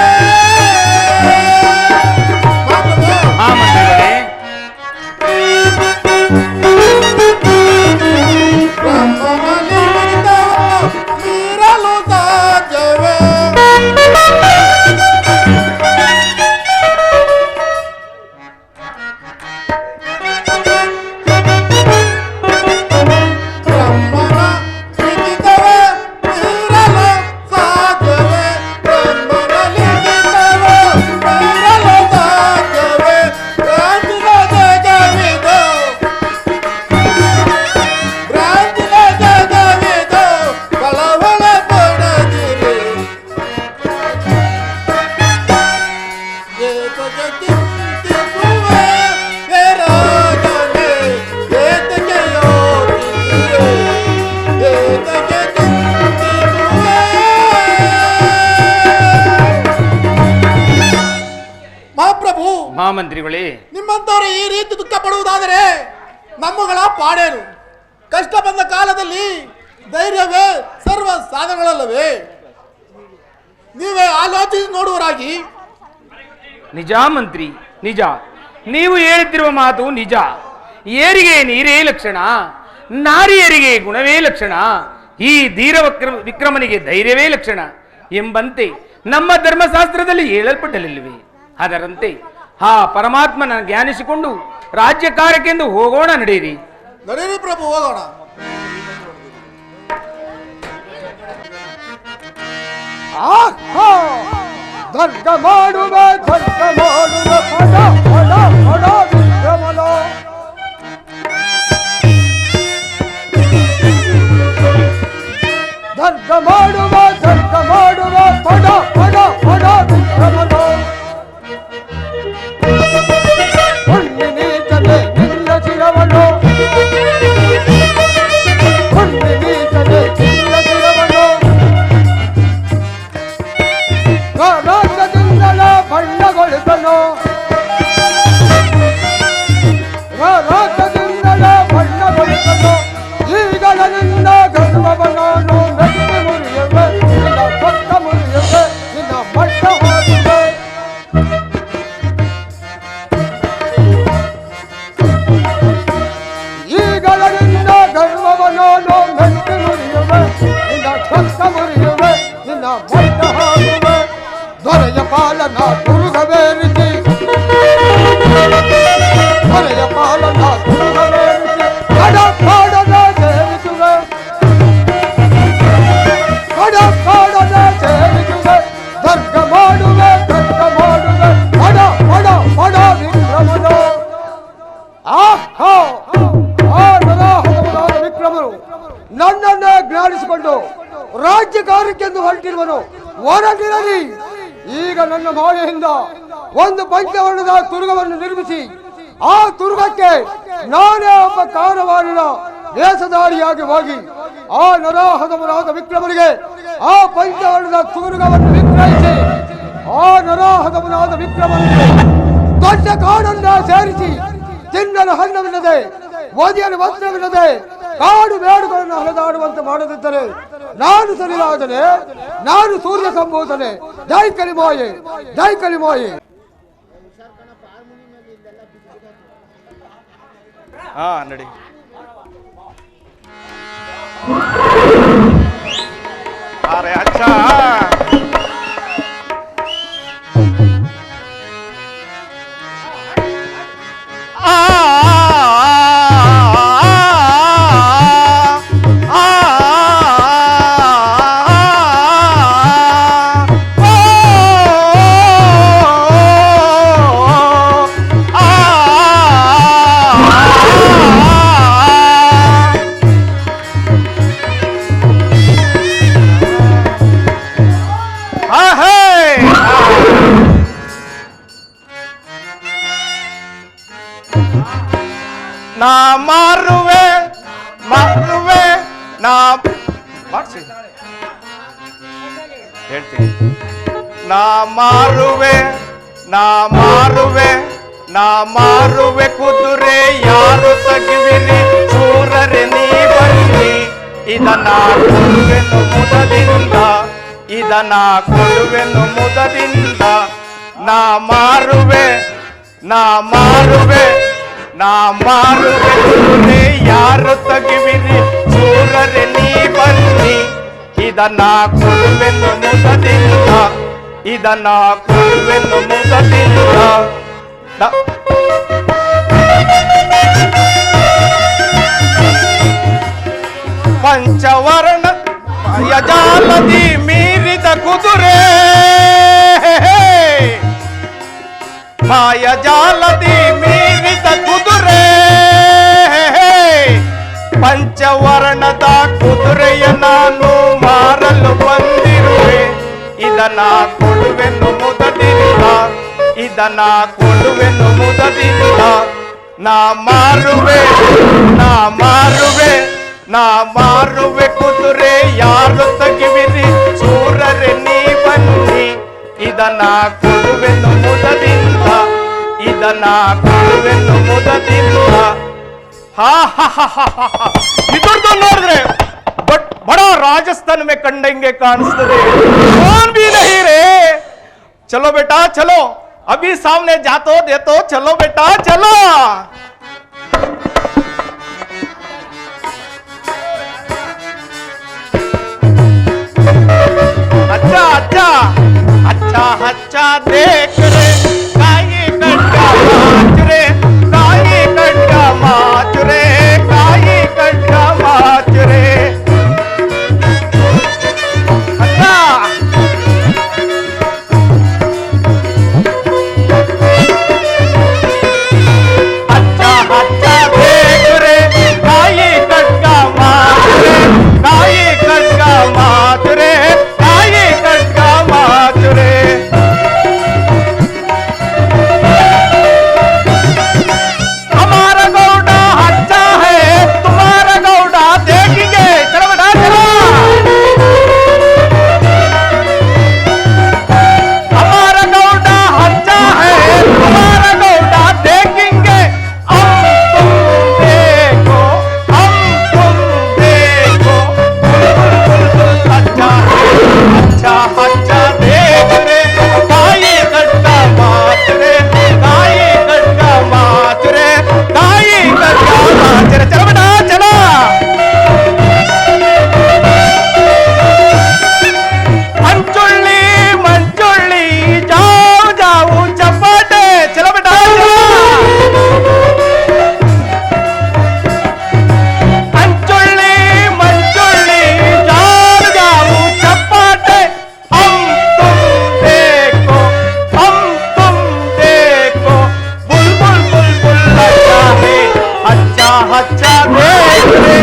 ಚಿಂತಿಸುವೆ ಹೇ ರಾಜನೇ ಏತಕ್ಕೆ ಯೋಚಿಸುವೆ ಏತಕ್ಕೆ ಚಿಂತಿಸುವೆ. ಮಹಾಪ್ರಭು ಮಹಾಮಂತ್ರಿಗಳೇ, ನಿಮ್ಮಂತವರು ಈ ರೀತಿ ದುಃಖ ಪಡುವುದಾದರೆ ನಮ್ಮಗಳ ಪಾಡೇನು? ಕಷ್ಟ ಬಂದ ಕಾಲದಲ್ಲಿ ಧೈರ್ಯವೇ ಸರ್ವ ಸಾಧನಗಳಲ್ಲವೇ? ನೀವೇ ಆಲೋಚಿಸಿ ನೋಡುವರಾಗಿ. ನಿಜ ಮಂತ್ರಿ, ನಿಜ. ನೀವು ಹೇಳುತ್ತಿರುವ ಮಾತು ನಿಜ. ಏರಿಗೆ ನೀರೇ ಲಕ್ಷಣ, ನಾರಿಯರಿಗೆ ಗುಣವೇ ಲಕ್ಷಣ, ಈ ಧೀರ ವಿಕ್ರಮನಿಗೆ ಧೈರ್ಯವೇ ಲಕ್ಷಣ ಎಂಬಂತೆ ನಮ್ಮ ಧರ್ಮಶಾಸ್ತ್ರದಲ್ಲಿ ಹೇಳಲ್ಪಟ್ಟಲಿಲ್ಲವೇ? ಅದರಂತೆ ಆ ಪರಮಾತ್ಮನ ಜ್ಞಾನಿಸಿಕೊಂಡು ರಾಜ್ಯ ಕಾರ್ಯಕ್ಕೆಂದು ಹೋಗೋಣ, ನಡೆಯಿರಿ. ನಡೀರಿ ಪ್ರಭು, ಹೋಗೋಣ. ಧರ್ಮ ಮಾಡುವ ಧರ್ಮ ಮಾಡುವ ಪಡ ಪಡ ಪಡ ವಿಕ್ರಮನ ಧರ್ಮ ಮಾಡುವ ಪಡ ಪಡ ಪಡ ವಿಕ್ರಮನ ಹುಣ್ಣಿನೀತನೆ ನಿನ್ನ ಶಿರವನು ಹುಣ್ಣಿನೀತನೆ ನಿನ್ನ ಶಿರವನು ರಾಜದಿಂದಲ ಬಣ್ಣಗೊಳಿಸನು ರಾಜದಿಂದಲ ಬಣ್ಣಗೊಳಿಸನು ಈಗಲಿಂದ ಗರ್ವವನಾನು ಮೆಟ್ಟಿ ಮುರಿಯುವೆ ನಿನ್ನ ಪಕ್ಕ ಮುರಿಯುವೆ ನಿನ್ನ ಮಟ್ಟ ಹಾಕುವೆ ಈಗಲಿಂದ ಗರ್ವವನಾನು ಮೆಟ್ಟಿ ಮುರಿಯುವೆ ನಿನ್ನ ಪಕ್ಕ ಮುರಿಯುವೆ ನಿನ್ನ ಮಟ್ಟ ಹಾಕುವೆ ದೊರೆಯ ಪಾಲನ ದುರ್ಗವೇರಿಸಿ ದೊರೆಯ ಪಾಲನ ದುರ್ಗವೇರಿಸಿ ಕಡ ಕಾಡದ ಸೇರಿಸುವೆ ಕಡ ಕಾಡದ ಸೇರಿಸುವೆ ದರ್ಗ ಮಾಡುವೆ ಬಡ ಬಡ ಬಡ ವಿಕ್ರಮನ ವಿಕ್ರಮನು ನನ್ನನ್ನೇ ಜ್ಞಾನಿಸಿಕೊಂಡು ರಾಜ್ಯ ಕಾರ್ಯಕ್ಕೆಂದು ಹೊರಟಿರುವನು ಹೊರಟಿರಲಿ. ಈಗ ನನ್ನ ಮಾಯೆಯಿಂದ ಒಂದು ಪಂಚವರ್ಣದ ತುರುಗವನ್ನು ನಿರ್ಮಿಸಿ ಆ ತುರುಗಕ್ಕೆ ನಾನೇ ಒಬ್ಬ ಕಾರವಾರಿನ ವೇಷಧಾರಿಯಾಗಿ ಹೋಗಿ ಆ ನರಾಹದವನಾದ ವಿಕ್ರಮನಿಗೆ ಆ ಪಂಚವರ್ಣದ ತುರುಗವನ್ನು ವಿಕ್ರಯಿಸಿ ಆ ನರಾಹದವನಾದ ವಿಕ್ರಮನಿಗೆ ದೊಡ್ಡ ಕಾಡನ್ನ ಸೇರಿಸಿ ತಿನ್ನಲು ಹಣ್ಣವಿಲ್ಲದೆ ಓದಿಯಲು ವಸ್ತ್ರವಿಲ್ಲದೆ ಕಾಡು ಬೇಡುಗಳನ್ನು ಹರಿದಾಡುವಂತೆ ಮಾಡದಿದ್ದರೆ ನಾನು ಸರಿಯಾದನೆ, ನಾನು ಸೂರ್ಯ ಸಂಬೋಧನೆ. ಜೈ ಕಲಿಮಾಯೆ, ಜೈ ಕಲಿಮಾಯೆ. ನಡಿ. ಅರೆ ಅಚ್ಚ ನಾ ಮಾರುವೆ ಮಾರುವೆ ನಾ ಮಾಡ್ಸಿ ಹೇಳ್ತೀನಿ. ನಾ ಮಾರುವೆ ನಾ ಮಾರುವೆ ನಾ ಮಾರುವೆ ಕುದುರೆ ಯಾರು ತಗಿವಿರಿ ಶೂರರೆ ನೀ ಬನ್ನಿ ಇದನ್ನ ಕೊಡುವೆನು ಮುದದಿಂದ ಇದನ್ನ ಕೊಡುವೆನು ಮುದದಿಂದ. ನಾ ಮಾರುವೆ ನಾ ಮಾರುವೆ ನಾ ಮಾರುವೆ ಕುದುರೆ ಯಾರು ತಗಿವಿರಿ ಶೂರರೆ ನೀ ಬನ್ನಿ ಇದನ್ನ ಕೊಡುವೆನು ಮುದದಿಂದ ಇದನ್ನ ಕೊಡುವೆನು ಮುದದಿಂದ. ಪಂಚವರ್ಣ ಯಜಾಲದಿ ಮೀರಿದ ಕುದುರೆ ಮಾಯಜಾಲದಿ ಮೀರಿದ ಕುದುರೆ ಪಂಚವರ್ಣದ ಕುದುರೆಯ ನಾನು ಮಾರಲು ಬಂದಿರುವೆ ಇದನ್ನ ಕೊಡುವೆನು ಮುದದಿಂದ ಇದನ್ನ ಕೊಡುವೆನು ಮುದದಿಂದ. ನಾ ಮಾರುವೆ ನಾ ಮಾರುವೆ ನಾ ಮಾರುವೆ ಕುದುರೆ ಯಾರು ತೆಗಿವಿರಿ ಸೂರರೆ ನೀ ಬನ್ನಿ. ಇದನ್ನ ಕೊಡುವೆನು ಮುದದಿಂದ ಇದನ್ನ ಕೊಡುವೆನು ಮುದದಿಂದ. ಹಾ ಹಾ ಹಾ ಹಾ ಇದ್ರದ್ದು ನೋಡಿದ್ರೆ ಬಡ ರಾಜಸ್ಥಾನ ಮೇ ಕಂಡಂಗೆ ಕಾಣಿಸ್ತದೆ. कौन भी नहीं रे चलो बेटा चलो अभी सामने जातो देतो चलो बेटा चलो. अच्छा अच्छा अच्छा अच्छा देख रे काई कटका माच रे काई कटका माच रे काई कटका माच रे. अच्छा अच्छा अच्छा देख रे काई कटका माच रे काई कटका माच रे काई कटका माच रे. हमारा गौड़ा अच्छा है तुम्हारा गौड़ा देखेंगे चलो बेटा चलो. हमारा गौड़ा अच्छा है तुम्हारा गौड़ा देखेंगे हम तुम देखो बुलबुल अच्छा है अच्छा अच्छा देख रे काई कटका माच रे काई कटका माच रे काई कटका माच रे. चलो बेटा चलो. मंचुल्ली मंचुल्ली जाओ जाओ चपाटे चलो बेटा चलो. मंचुल्ली मंचुल्ली जाओ जाओ चपाटे हम तुम देखो बुलबुल बुलबुल अच्छा है अच्छा अच्छा देख रे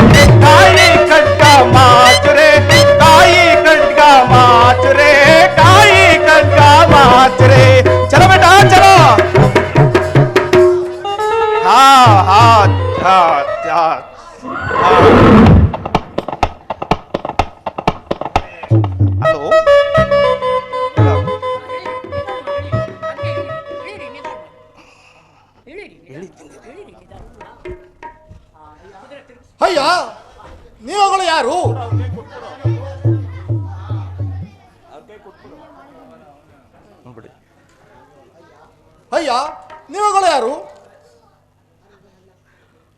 काई कटका माच रे काई कटका माच रे काई कटका माच रे. चलो बेटा चलो. हाँ हाँ हाँ हाँ हेलो ಅಯ್ಯ ನೀವುಗಳು ಯಾರು? ಅಯ್ಯ ನೀವುಗಳು ಯಾರು?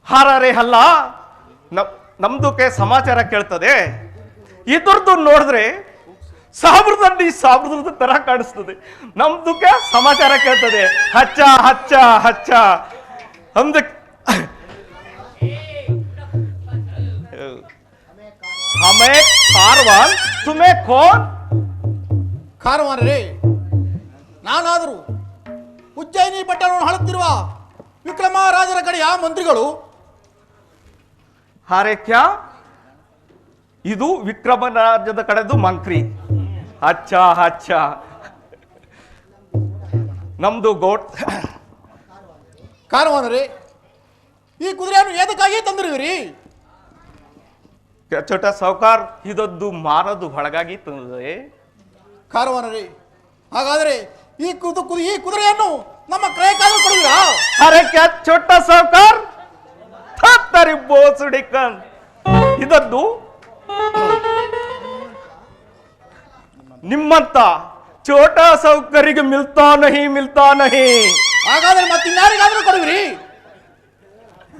ಹಾರರೆ ಅಲ್ಲ ನಮ್ದಕ್ಕೆ ಸಮಾಚಾರ ಕೇಳ್ತದೆ. ಇದ್ರದ್ದು ನೋಡಿದ್ರೆ ಸಾವಿರದ ತರ ಕಾಣಿಸ್ತದೆ. ನಮ್ದಕ್ಕೆ ಸಮಾಚಾರ ಕೇಳ್ತದೆ. ಹಚ್ಚ ಹಚ್ಚ ಹಚ್ಚ ಹಮ್ದ ಹಮೇ ಕಾರ್ವಾನ್ ತುಮೇ ಕೋನ್. ಕಾರವಾನರೇ, ನಾನಾದರೂ ಉಜ್ಜಯಿನಿ ಪಟ್ಟಣವನ್ನು ಆಳುತ್ತಿರುವ ವಿಕ್ರಮರಾಜರ ಕಡೆಯ ಮಂತ್ರಿಗಳು. ಹಾರೆ ಕ್ಯಾ ಇದು ವಿಕ್ರಮರಾಜದ ಕಡೆದು ಮಂತ್ರಿ. ಅಚ್ಚ ಅಚ್ಚ ನಮ್ದು ಗೋಟ್. ಕಾರವಾನರೇ, ಈ ಕುದುರೆಯನ್ನು ಏದಕ್ಕಾಗಿ ತಂದಿರುವಿರಿ? ಚೋಟ ಸಾವುಕಾರ್ ಇದೊಂದು ಮಾರದು ಹೊಳಗಾಗಿ ತಂದಿದೆ. ಕಾರವಾನರೇ, ಹಾಗಾದರೆ ಈ ಕುದುರೆಯನ್ನು ನಮ್ಮ ಕ್ರಯಕ್ಕಾದರೂ ಕೊಡುವಿರಾ? ಅರೆ ಕ್ಯಾ ಚೋಟ ಸಾವುಕಾರ್ ತರಿ ಬೋಸುಡಿಕನ್ ಇದೊಂದು ನಿಮ್ಮಂತ ಚೋಟ ಸಾವುಕರಿಗೆ ಮಿಲ್ತಾ ನಹಿ. ಹಾಗಾದರೆ ಮತ್ತಿನ್ಯಾರಿಗಾದರೂ ಕೊಡುವಿರಿ?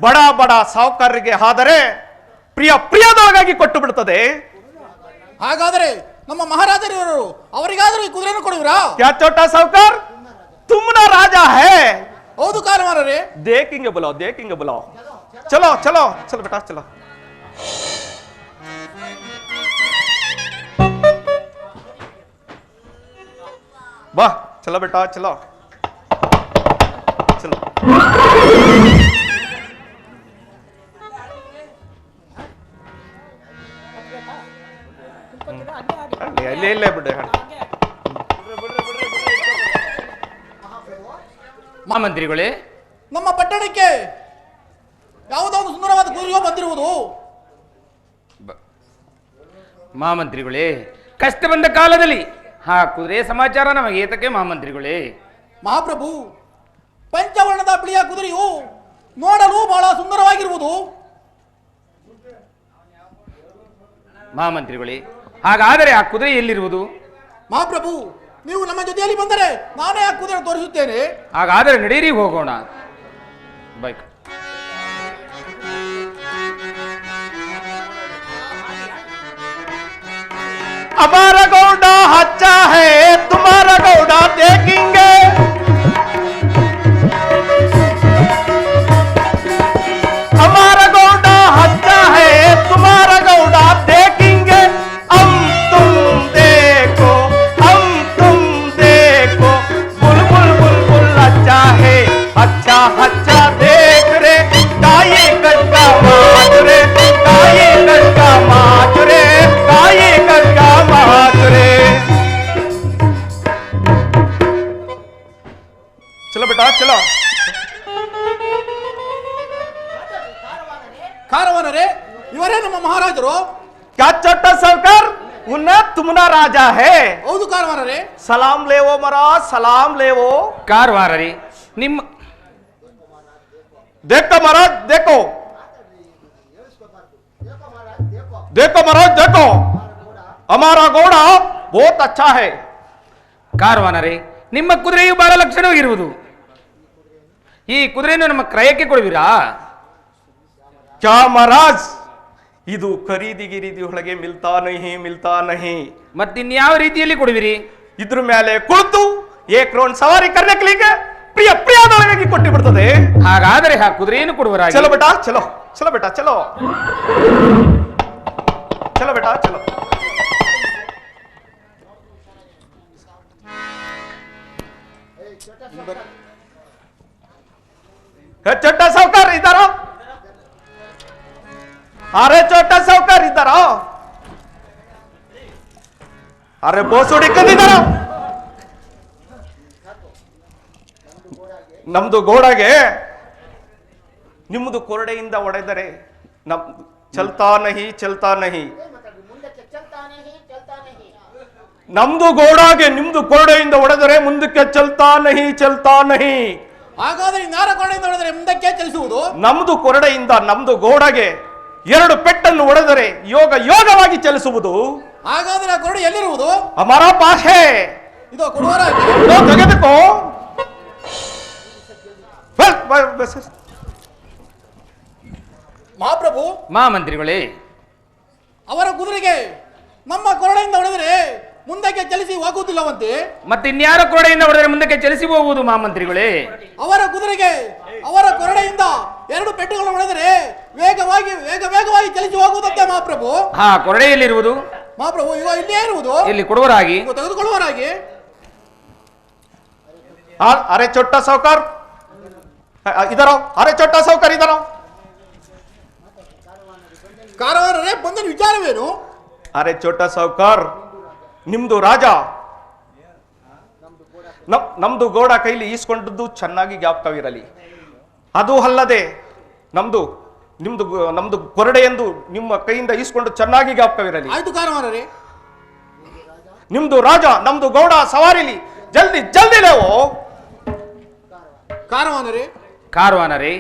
ಬಡ ಬಡ ಸಾವುಕಾರರಿಗೆ ಆದರೆ ಪ್ರಿಯದೊಳಗಾಗಿ ಕೊಟ್ಟು ಬಿಡುತ್ತದೆ. ಹಾಗಾದರೆ ನಮ್ಮ ಮಹಾರಾಜರಿವರು ಅವರಿಗಾದರೂ ಈ ಕುದುರೆಯನ್ನು ಕೊಡುವಿರಾ? ಕ್ಯಾ ಚೋಟ ಸಾವುಕಾರ ತುಮ್ನ ರಾಜ ಹೇ. ಹೌದು ಕಾರವಾನರೇ. ದೇಖೆಂಗೆ ಬುಲಾओ ಚಲೋ ಚಲೋ ಚಲೋ ಬೇಟಾ ಚಲೋ. ಬಾ ಚಲೋ ಬೇಟಾ ಚಲೋ ಚಲೋ. ಅಲ್ಲೇ ಬಿಡ್ರಿ ಮಹಾಮಂತ್ರಿಗಳೇ, ನಮ್ಮ ಪಟ್ಟಣಕ್ಕೆ ಯಾವುದೋ ಒಂದು ಸುಂದರವಾದ ಕುದುರೆಯೋ ಬಂದಿರುವುದು. ಮಹಾಮಂತ್ರಿಗಳೇ, ಕಷ್ಟ ಬಂದ ಕಾಲದಲ್ಲಿ ಆ ಕುದುರೆ ಸಮಾಚಾರ ನಮಗೆ ಏತಕ್ಕೆ ಮಹಾಮಂತ್ರಿಗಳೇ? ಮಹಾಪ್ರಭು, ಪಂಚವರ್ಣದ ಬಿಳಿಯ ಕುದುರೆಯು ನೋಡಲು ಬಹಳ ಸುಂದರವಾಗಿರುವುದು. ಮಹಾಮಂತ್ರಿಗಳೇ, ಹಾಗಾದರೆ ಆ ಕುದುರೆ ಎಲ್ಲಿರುವುದು? ಮಹಾಪ್ರಭು, ನೀವು ನಮ್ಮ ಜೊತೆಯಲ್ಲಿ ಬಂದರೆ ನಾನೇ ಆ ಕುದುರೆ ತೋರಿಸುತ್ತೇನೆ. ಹಾಗಾದರೆ ನಡೀರಿ, ಹೋಗೋಣ. ಬೈಕ್ हमारा गौड़ा अच्छा है, तुम्हारा गौड़ा देखेंगे। हमारा गौड़ा अच्छा है, तुम्हारा गौड़ा देखेंगे। हम तुम देखो, हम तुम देखो, बुलबुल बुलबुल अच्छा है, अच्छा अच्छा देख रे, काये कटका माच रे, काये कटका माच रे, काये कटका माच रे। चलो बेटा चलो। ಕಾರವನರೇ, ಇವರೇ ನಮ್ಮ ಮಹಾರಾಜರು. क्या छोटा सरकार उन्हें तुमना राजा है। ಹೌದು ಕಾರವನರೇ. सलाम लेवो महाराज, सलाम लेवो। ಕಾರವಾರರಿ, ನಿಮ್ಮ देखो महाराज देखो, देखो महाराज देखो, हमारा घोड़ा बहुत अच्छा है। ಕಾರವಾನರೇ, ನಿಮ್ಮ ಕುದುರೆಯು ಬಹಳ ಲಕ್ಷಣವಾಗಿರುವುದು. ಈ ಕುದುರೆಯನ್ನು ನಮ್ಮ ಕ್ರಯಕ್ಕೆ ಕೊಡುವಿರಾ? क्या महाराज, ಇದು ಖರೀದಿ ಗಿರಿದಿ ಒಳಗೆ ಮಿಲ್ತಾ ನಹಿ. ಮತ್ತಿನ್ಯಾವ ರೀತಿಯಲ್ಲಿ ಕೊಡುವಿರಿ? ಇದ್ರ ಮೇಲೆ ಕುಳಿತು ಏಕ್ ರೌಂಡ್ ಸವಾರಿ करने के लिए ಪ್ರಿಯದೊಳಗಾಗಿ ಕೊಟ್ಟು ಬಿಡ್ತದೆ. ಹಾಗಾದರೆ ಆ ಕುದುರೆಯನ್ನು ಕೊಡುವರಾಗಿ. ಚಲೋ ಬೇಟಾ ಚಲೋ, ಚಲೋ ಬೇಟಾ ಚಲೋ, ಚಲೋ ಬೇಟಾ ಚಲೋ। छोटा साहूकार इधर आओ, अरे छोटा साहूकार इधर आओ, अरे ಬೋಸುಡಿ ಇधर आओ। ನಮ್ದು ಗೋಡಾಗೆ ನಿಮ್ಮದು ಕೊರಡೆಯಿಂದ ಹೊಡೆದರೆ ನಮ್ದು ಚಲ್ತಾ ನಹಿ. ನಮ್ದು ಗೋಡಾಗೆ ನಿಮ್ದು ಕೊರಡೆಯಿಂದ ಹೊಡೆದರೆ ಮುಂದಕ್ಕೆ ಚಲ್ತಾ ನಹಿ. ಹಾಗಾದರೆ ಇನ್ನಾರ ಕೊರಡೆಯಿಂದ ಹೊಡೆದರೆ ಮುಂದಕ್ಕೆ ಚಲಿಸುವುದು. ನಮ್ದು ಕೊರಡೆಯಿಂದ ನಮ್ದು ಗೋಡಾಗೆ ಎರಡು ಪೆಟ್ಟನ್ನು ಹೊಡೆದರೆ ಯೋಗವಾಗಿ ಚಲಿಸುವುದು. ಹಾಗಾದರೆ ಆ ಕೊರಡೆ ಎಲ್ಲಿರುವುದು? ಅಮರ ಪಾಶೆ ಇದು ಕೊಡುವರಾಗಿ. ತೆಗೆದುಕೋ. ಮಹಾಪ್ರಭು, ಮಹಾಮಂತ್ರಿಗಳೇ, ಅವರ ಕುದುರೆಗೆ ನಮ್ಮ ಕೊರಡೆಯಿಂದ ಹೊಡೆದರೆ ಮುಂದಕ್ಕೆ ಚಲಿಸಿ ಹೋಗುವುದಿಲ್ಲವಂತೆ. ಮತ್ತಿನ್ಯಾರ ಕೊರಡೆಯಿಂದ ಹೊಡೆದರೆ ಮುಂದಕ್ಕೆ ಚಲಿಸಿ ಹೋಗುವುದು ಮಹಾಮಂತ್ರಿಗಳೇ? ಅವರ ಕುದುರೆಗೆ ಅವರ ಕೊರಡೆಯಿಂದ ಎರಡು ಪೆಟ್ಟುಗಳು ಹೊಡೆದರೆ ವೇಗವಾಗಿ ಚಲಿಸಿ ಹೋಗುವುದಂತೆ ಮಹಾಪ್ರಭು. ಹಾ, ಕೊರಡೆಯಲ್ಲಿರುವುದು? ಮಹಾಪ್ರಭು, ಈಗ ಇಲ್ಲೇ ಇರುವುದು. ಇಲ್ಲಿ ಕೊಡುವರಾಗಿ. ತೆಗೆದುಕೊಳ್ಳುವರಾಗಿ. ಅರೆ ಚೊಟ್ಟ ಸಾವುಕಾರ ಇದರೋ, ಅರೆ ಚೊಟ್ಟ ಸಾವುಕಾರ ಇದರೋ. ಕಾರವಾರರೇ, ಬಂದ ವಿಚಾರವೇನು? ಅರೆ ಚೋಟ ಸಾವುಕಾರ್, ನಿಮ್ದು ರಾಜ ನಮ್ದು ಗೋಡ ಕೈಲಿ ಈಸ್ಕೊಂಡದ್ದು ಚೆನ್ನಾಗಿ ಜ್ಞಾಪಕವಿರಲಿ. ಅದು ಅಲ್ಲದೆ ನಮ್ದು ಕೊರಡೆ ಎಂದು ನಿಮ್ಮ ಕೈಯಿಂದ ಈಸ್ಕೊಂಡು ಚೆನ್ನಾಗಿ ಜ್ಞಾಪಕವಿರಲಿ. ಆಯ್ತು ಕಾರವಾರರೇ. ನಿಮ್ದು ರಾಜ ನಮ್ದು ಗೌಡ ಸವಾರಿಲಿ ಜಲ್ದಿ ಲೇವೋ. ಕಾರವಾನರೇ,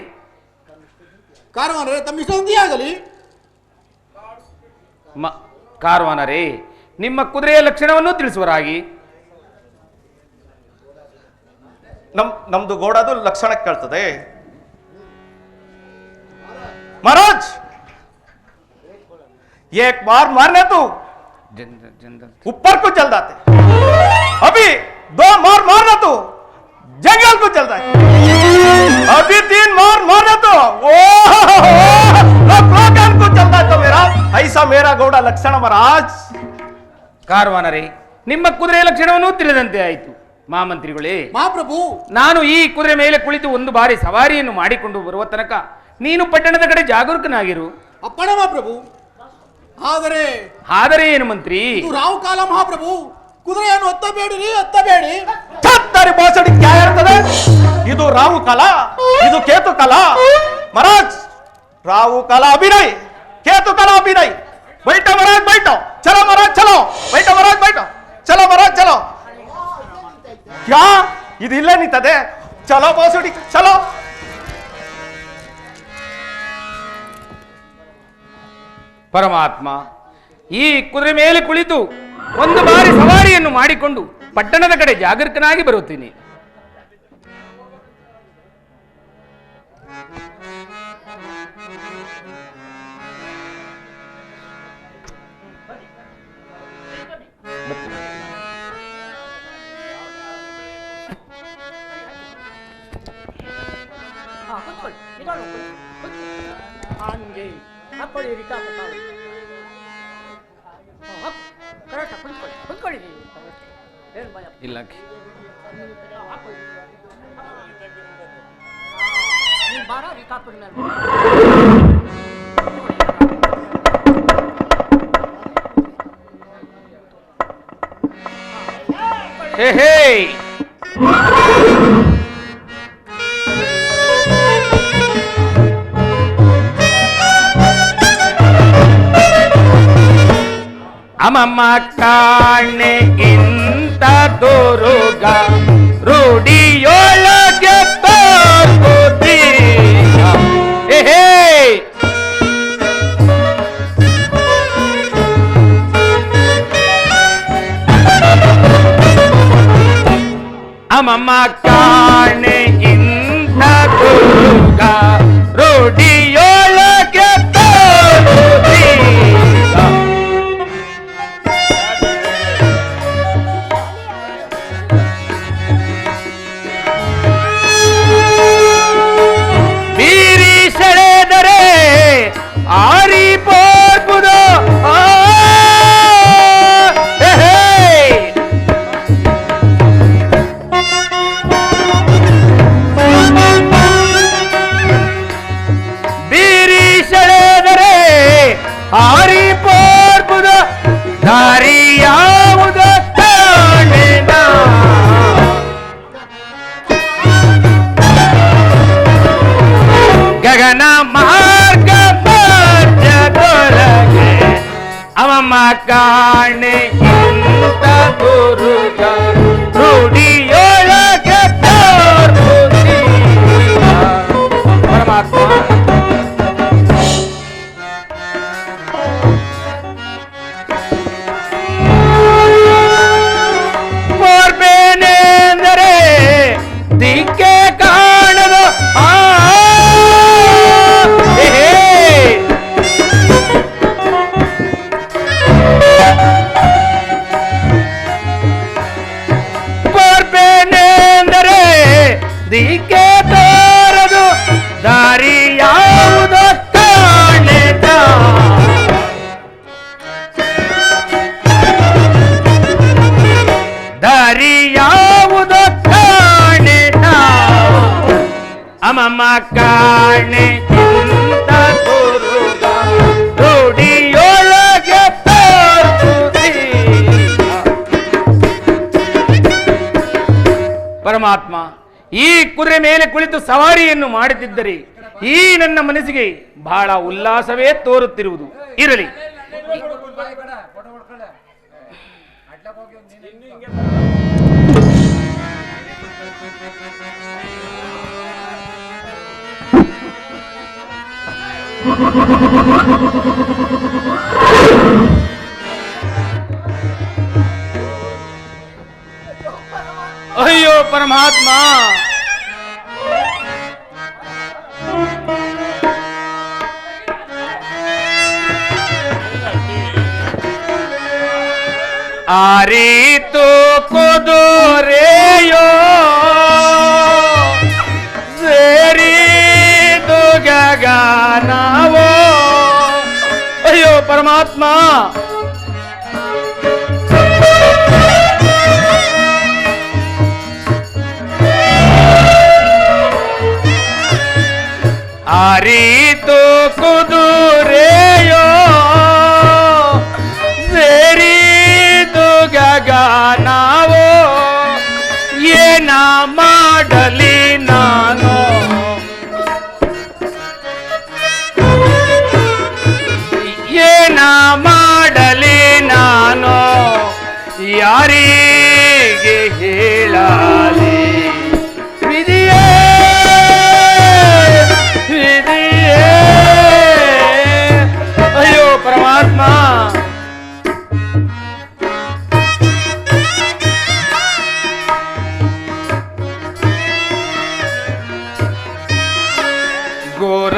ತಮ್ಮ ಇಷ್ಟೊಂದಿಯಾಗಲಿ. ಕಾರವಾನರೇ, ನಿಮ್ಮ ಕುದುರೆಯ ಲಕ್ಷಣವನ್ನು ತಿಳಿಸುವರಾಗಿ. ನಮ್ದು ಗೋಡದು ಲಕ್ಷಣ ಕೇಳ್ತದೆ महाराज। एक बार मारने तो ऊपर को चल जाते, अभी दो मार मारना तो जंगल को चल जाए, अभी तीन मार मारना तो प्रोग्राम को चल जाए। तो मेरा ऐसा मेरा गौड़ा लक्षण महाराज। ಕಾರವಾನರೇ, ನಿಮ್ಮ ಕುದುರೆಯ ಲಕ್ಷಣವನ್ನು ತಿಳಿದಂತೆ ಆಯಿತು. ಮಹಾಮಂತ್ರಿಗಳೇ, ಮಹಾಪ್ರಭು, ನಾನು ಈ ಕುದುರೆ ಮೇಲೆ ಕುಳಿತು ಒಂದು ಬಾರಿ ಸವಾರಿಯನ್ನು ಮಾಡಿಕೊಂಡು ಬರುವ ತನಕ ನೀನು ಪಟ್ಟಣದ ಕಡೆ ಜಾಗರೂಕನಾಗಿರು. ಅಪ್ಪಣೆ ಮಹಾಪ್ರಭು. ಆದರೆ ಏನು ಮಂತ್ರಿ? ರಾವು ಕಾಲ ಮಹಾಪ್ರಭು, ಕುದುರೆಯನ್ನು ಹತ್ತಬೇಡಿ. ಛತ್ತರಿ ಬೋಸಡಿ ಕ್ಯಾ ಇರ್ತದೆ? ಇದು ರಾವು ಕಲಾ, ಇದು ಕೇತು ಕಲಾ ಮಹಾರಾಜ್. ರಾವು कला अभिनय, केतु कला अभिनय. बैठो महाराज बैठो, चलो महाराज चलो, बैठो महाराज बैठो, चलो महाराज चलो. क्या ಇದು ಇಲ್ಲೇ ನಿಂತದೆ? ಚಲೋ ಬೋಸುಡಿ ಚಲೋ. ಪರಮಾತ್ಮ, ಈ ಕುದುರೆ ಮೇಲೆ ಕುಳಿತು ಒಂದು ಬಾರಿ ಸವಾರಿಯನ್ನು ಮಾಡಿಕೊಂಡು ಪಟ್ಟಣದ ಕಡೆ ಜಾಗರೂಕನಾಗಿ ಬರುತ್ತೀನಿ. ಇಲ್ಲ ಹೇ ಹೇ ಅಮ್ಮಮ್ಮ ಕಾಣೆ ಇಂತ ತೋರುಗ ರೂಢಿಯೊಳಗೆ ತೋರ್ಬುದೀಗ. ಹೇ ಅಮ್ಮಮ್ಮ ಕಾಣೆ ಇಂತ ತೋರುಗ ರೂಢಿಯೊಳಗೆ ತೋರ್ಬುದೀಗ. ಆರಿ ಪೋರ್ಬುದು ಬೀರಿ ಸೆಳೆದರೆ ಆರಿ ಪೋರ್ಬುದು ದಾರಿ ಯಾವುದು ಕಾಣೆನ ಗಗನ ಮಾರ್ಗ ಅಮ್ಮಮ್ಮ ಕಾಣೆ ಇಂತ ಗುರುಗ ರೂಢಿಯೊಳಗೆ ತೋರ್ಬುದೀಗ. ಪರಮಾತ್ಮ, ಕೋರ್ಬೇನೆಂದರೆ ದಿಕ್ಕೆ ಕಾಣದು. ದಿಕ್ಕೆ ತೋರದು ದಾರಿ ಯಾವುದು ಕಾಣೆದ. ದಾರಿ ಯಾವುದು ಕಾಣೆದ. ಅಮ್ಮಮ್ಮ ಕಾಣೆ ಇಂತ ಗುರುಗ ರೂಢಿಯೊಳಗೆ ತೋರ್ಬುದೀಗ. ಪರಮಾತ್ಮ, ಈ ಕುದುರೆ ಮೇಲೆ ಕುಳಿತು ಸವಾರಿಯನ್ನು ಮಾಡುತ್ತಿದ್ದರೆ ಈ ನನ್ನ ಮನಸ್ಸಿಗೆ ಬಹಳ ಉಲ್ಲಾಸವೇ ತೋರುತ್ತಿರುವುದು. ಇರಲಿ, ಅಯ್ಯೋ ಪರಮಾತ್ಮ, ಆರೀತು ಕುದುರೆಯೋ ಸೇರಿದು ಗಗನವೋ. ಅಯ್ಯೋ ಪರಮಾತ್ಮ, ಆರೀತು ಕುದುರೆಯೋ ಸೇರಿದು ಗಗನವೋ. ಏನ ಮಾಡಲಿ ನಾ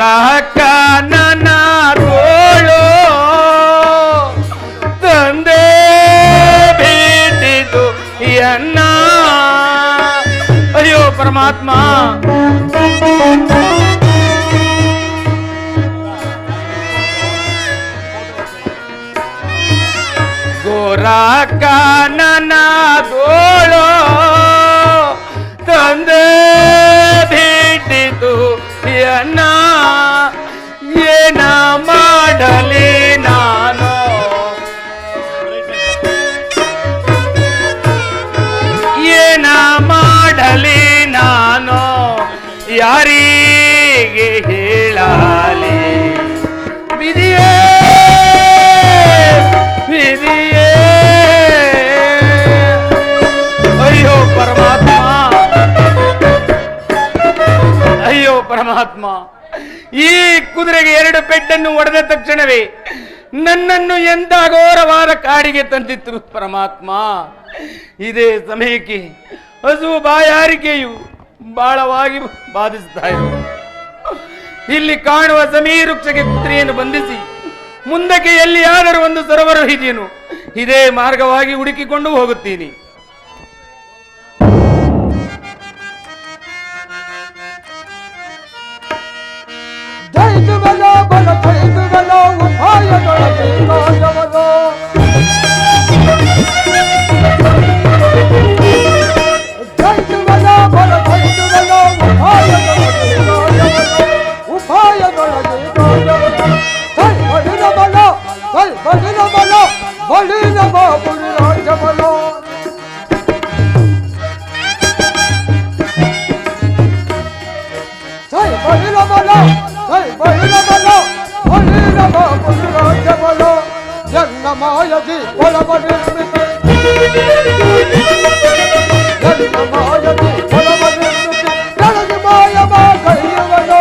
ಗೋರಕ್ಕ ನನ್ನ ತೋಳು ತಂದೆ ಬಿಟ್ಟಿತು ಎನ್ನ. ಅಯ್ಯೋ ಪರಮಾತ್ಮ, ಗೋರಕ್ಕ ನನ್ನ ತೋಳು ತಂದೆ ಬಿಟ್ಟಿತು ಎನ್ನ. ಏನ ಮಾಡಲಿ ನಾನು, ಏನ ಮಾಡಲಿ ನಾನು, ಯಾರಿಗೆ ಹೇಳಲಿ. ವಿಧಿಯೇ ವಿಧಿಯೇ, ಅಯ್ಯೋ ಪರಮಾತ್ಮ, ಅಯ್ಯೋ ಪರಮಾತ್ಮ, ಈ ಕುದುರೆಗೆ 2 ಪೆಟ್ಟನ್ನು ಹೊಡೆದ ತಕ್ಷಣವೇ ನನ್ನನ್ನು ಎಂತ ಘೋರವಾದ ಕಾಡಿಗೆ ತಂದಿತ್ತು ಪರಮಾತ್ಮ. ಇದೇ ಸಮಯಕ್ಕೆ ಹಸು ಬಾಯಾರಿಕೆಯು ಬಹಳವಾಗಿ ಬಾಧಿಸ್ತಾ ಇರುವ ಇಲ್ಲಿ ಕಾಣುವ ಸಮೀರ ವೃಕ್ಷಕ್ಕೆ ಕುದುರೆಯನ್ನು ಬಂಧಿಸಿ ಮುಂದಕ್ಕೆ ಎಲ್ಲಿಯಾದರೂ ಒಂದು ಸರೋವರ ಇದೆಯೇನು, ಇದೇ ಮಾರ್ಗವಾಗಿ ಹುಡುಕಿಕೊಂಡು ಹೋಗುತ್ತೀನಿ. ಜೈತು ಬಲ ಬಲ ಜೈತು ಬಲ ಉಪಾಯದೊಳಗೆ ಕಾಯವನು. ಜೈತು ಬಲ ಬಲ ಜೈತು ಬಲ ಉಪಾಯದೊಳಗೆ ಕಾಯವನು. ಉಪಾಯದೊಳಗೆ ಕಾಯವನು. ಜೈ ಬಲಿನ ಬಲ, ಜೈ ಬಲಿನ ಬಲ, ಬಲಿನ ಬಾಬುರಿ ರಾಜ ಬಲ. ಜೈ ಬಲಿನ ಬಲ, ಜೈ ಬಲಿನ ಬಲ, ಬಲಿನ ಬಾಬುರಿ ರಾಜ ಬಲ. ಎನ್ನ ಮಾಯದಿ ಒಳವ ನಿರ್ಮಿತಿ, ಎನ್ನ ಮಾಯದಿ ಒಳವ ನಿರ್ಮಿತಿ, ಕೆಳಗೆ ಮಾಯವ ಕೈಯವನು,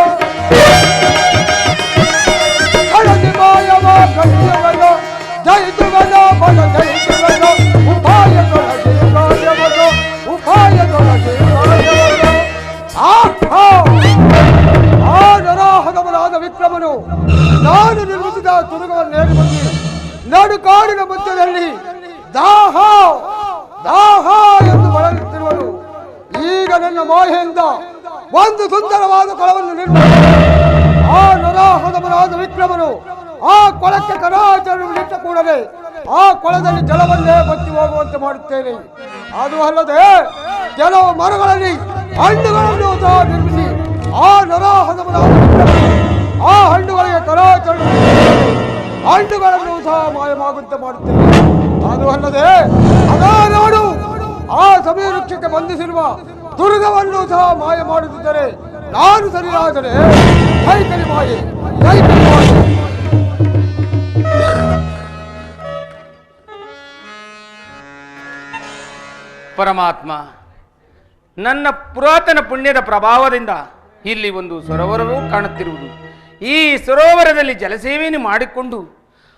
ಕೆಳಗೆ ಮಾಯವ ಕೈಯವನು. ಜೈತುವನ ಬಲ ಜೈತುವನು, ಉಪಾಯದೊಳಗೆ ಕಾರ್ಯವನು, ಉಪಾಯದೊಳಗೆ ಕಾರ್ಯವನು. ಆ ನರಾಹದವನಾದ ವಿಕ್ರಮನು ನಾನು ನಿರ್ಮಿಸಿದ ತುರುಗವನ್ನೇರಿ ಬಂದು ನಡುಕಾಡಿನ ಮಧ್ಯದಲ್ಲಿ ದಾಹ ದಾಹ ಎಂದು ಬಳಲುತ್ತಿರುವನು. ಈಗ ನನ್ನ ಮಾಯೆಯಿಂದ ಒಂದು ಸುಂದರವಾದ ಕೊಳವನ್ನು ನಿರ್ಮಿಸಿ ಆ ನರಾಹದವನಾದ ವಿಕ್ರಮನು ಆ ಕೊಳಕ್ಕೆ ಕರಾಚರಣೆ ನಿಟ್ಟ ಕೂಡಲೇ ಆ ಕೊಳದಲ್ಲಿ ಜಲವನ್ನೇ ಬತ್ತಿ ಹೋಗುವಂತೆ ಮಾಡುತ್ತೇನೆ. ಅದು ಅಲ್ಲದೆ ಕೆಲವು ಮರಗಳಲ್ಲಿ ಹಣ್ಣುಗಳನ್ನು ಸಹ ನಿರ್ಮಿಸಿ ಆ ನರಾಹದವನಾದ ವಿಕ್ರಮನು ಆ ಹಣ್ಣುಗಳಿಗೆ ಕರಾಚರಣೆ ಹಣ್ಣುಗಳನ್ನು ಸಹ ಮಾಯವಾಗುವಂತೆ ಮಾಡುತ್ತೇನೆ. ಅದು ಅಲ್ಲದೆ ಅದಾ ನೋಡು ಆ ಸಮೀರ ವೃಕ್ಷಕ್ಕೆ ಬಂಧಿಸಿರುವ ದುರ್ಗವನ್ನು ಸಹ ಮಾಯ ಮಾಡುತ್ತಿದ್ದರೆ ನಾನು ಸರಿಯಾದರೆ ಕೈಕಲಿ ಮಾಯೆ, ಕೈಕಲಿ ಮಾಯೆ. ಪರಮಾತ್ಮ, ನನ್ನ ಪುರಾತನ ಪುಣ್ಯದ ಪ್ರಭಾವದಿಂದ ಇಲ್ಲಿ ಒಂದು ಸರೋವರವೂ ಕಾಣುತ್ತಿರುವುದು. ಈ ಸರೋವರದಲ್ಲಿ ಜಲಸೇವೆಯನ್ನು ಮಾಡಿಕೊಂಡು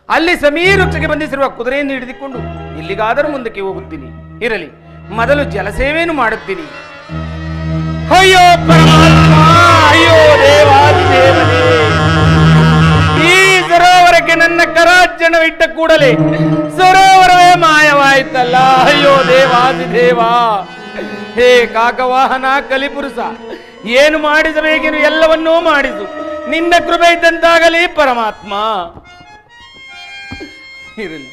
ಅಲ್ಲಿ ಸಮೀರ ವೃಕ್ಷಕ್ಕೆ ಬಂಧಿಸಿರುವ ಕುದುರೆಯನ್ನು ಹಿಡಿದುಕೊಂಡು ಎಲ್ಲಿಗಾದರೂ ಮುಂದಕ್ಕೆ ಹೋಗುತ್ತೀನಿ. ಇರಲಿ, ಮೊದಲು ಜಲಸೇವೆಯನ್ನು ಮಾಡುತ್ತೀನಿ. ಅಯ್ಯೋ ಪರಮಾತ್ಮ, ಅಯ್ಯೋ ದೇವಾದಿದೇವನೇ, ಈ ಸರೋವರಕ್ಕೆ ನನ್ನ ಕರಾರ್ಜನವಿಟ್ಟ ಕೂಡಲೇ ಸರೋವರವೇ ಮಾಯವಾಯಿತಲ್ಲ. ಅಯ್ಯೋ ದೇವಾದಿದೇವ, ಹೇ ಕಾಕವಾಹನ ಕಲಿಪುರುಷ, ಏನು ಮಾಡಿಸಬೇಕೆಂದು ಎಲ್ಲವನ್ನೂ ಮಾಡಿಸು. ನಿನ್ನ ಕೃಪೆ ಇದ್ದಂತಾಗಲಿ ಪರಮಾತ್ಮ. ಇರಲಿ,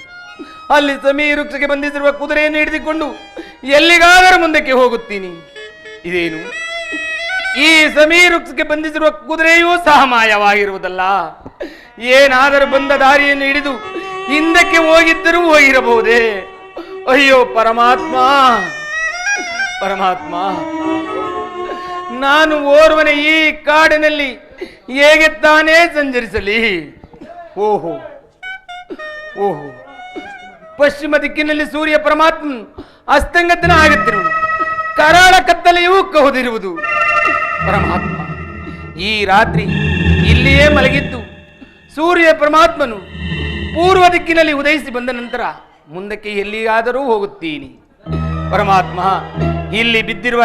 ಅಲ್ಲಿ ಸಮೀರ ವೃಕ್ಷಕ್ಕೆ ಬಂಧಿಸಿರುವ ಕುದುರೆಯನ್ನು ಹಿಡಿದುಕೊಂಡು ಎಲ್ಲಿಗಾದರೂ ಮುಂದಕ್ಕೆ ಹೋಗುತ್ತೀನಿ. ಇದೇನು, ಈ ಸಮೀರ ವೃಕ್ಷಕ್ಕೆ ಬಂಧಿಸಿರುವ ಕುದುರೆಯೂ ಸಹ ಮಾಯವಾಗಿರುವುದಲ್ಲ. ಏನಾದರೂ ಬಂದ ದಾರಿಯನ್ನು ಹಿಡಿದು ಹಿಂದಕ್ಕೆ ಹೋಗಿದ್ದರೂ ಹೋಗಿರಬಹುದೇ. ಅಯ್ಯೋ ಪರಮಾತ್ಮ, ಪರಮಾತ್ಮ, ನಾನು ಓರ್ವನೇ ಈ ಕಾಡಿನಲ್ಲಿ ಹೇಗೆ ತಾನೇ ಸಂಚರಿಸಲಿ? ಓಹೋ ಓಹೋ, ಪಶ್ಚಿಮ ದಿಕ್ಕಿನಲ್ಲಿ ಸೂರ್ಯ ಪರಮಾತ್ಮ ಅಸ್ತಂಗತನ ಆಗುತ್ತಿರುವುದು, ಕರಾಳ ಕತ್ತಲೆಯೂ ಕಹುದಿರುವುದು. ಪರಮಾತ್ಮ, ಈ ರಾತ್ರಿ ಇಲ್ಲಿಯೇ ಮಲಗಿದ್ದು ಸೂರ್ಯ ಪರಮಾತ್ಮನು ಪೂರ್ವ ದಿಕ್ಕಿನಲ್ಲಿ ಉದಯಿಸಿ ಬಂದ ನಂತರ ಮುಂದಕ್ಕೆ ಎಲ್ಲಿಗಾದರೂ ಹೋಗುತ್ತೀನಿ. ಪರಮಾತ್ಮ, ಇಲ್ಲಿ ಬಿದ್ದಿರುವ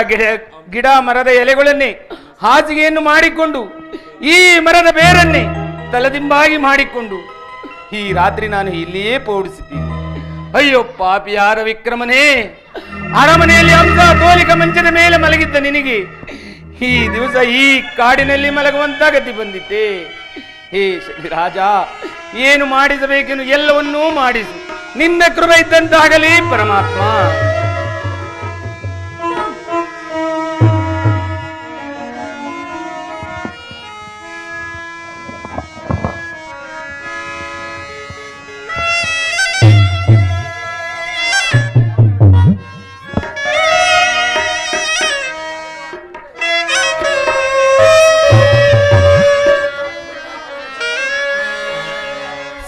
ಗಿಡ ಮರದ ಎಲೆಗಳನ್ನೇ ಹಾಸಿಗೆಯನ್ನು ಮಾಡಿಕೊಂಡು ಈ ಮರದ ಬೇರನ್ನೇ ತಲೆದಿಂಬಾಗಿ ಮಾಡಿಕೊಂಡು ಈ ರಾತ್ರಿ ನಾನು ಇಲ್ಲಿಯೇ ಪೋಡಿಸಿದ್ದೀನಿ. ಅಯ್ಯೋ ಪಾಪಿಯಾರ ವಿಕ್ರಮನೇ, ಅರಮನೆಯಲ್ಲಿ ಹಂಸ ತೋಲಿಕ ಮಂಚದ ಮೇಲೆ ಮಲಗಿದ್ದ ನಿನಗೆ ಈ ದಿವಸ ಈ ಕಾಡಿನಲ್ಲಿ ಮಲಗುವಂತ ಗತಿ ಬಂದಿತ್ತೆ. ಹೇ ರಾಜ, ಏನು ಮಾಡಿಸಬೇಕೆಂದು ಎಲ್ಲವನ್ನೂ ಮಾಡಿಸು. ನಿನ್ನ ಕೃಪೆ ಇದ್ದಂತಾಗಲಿ ಪರಮಾತ್ಮ.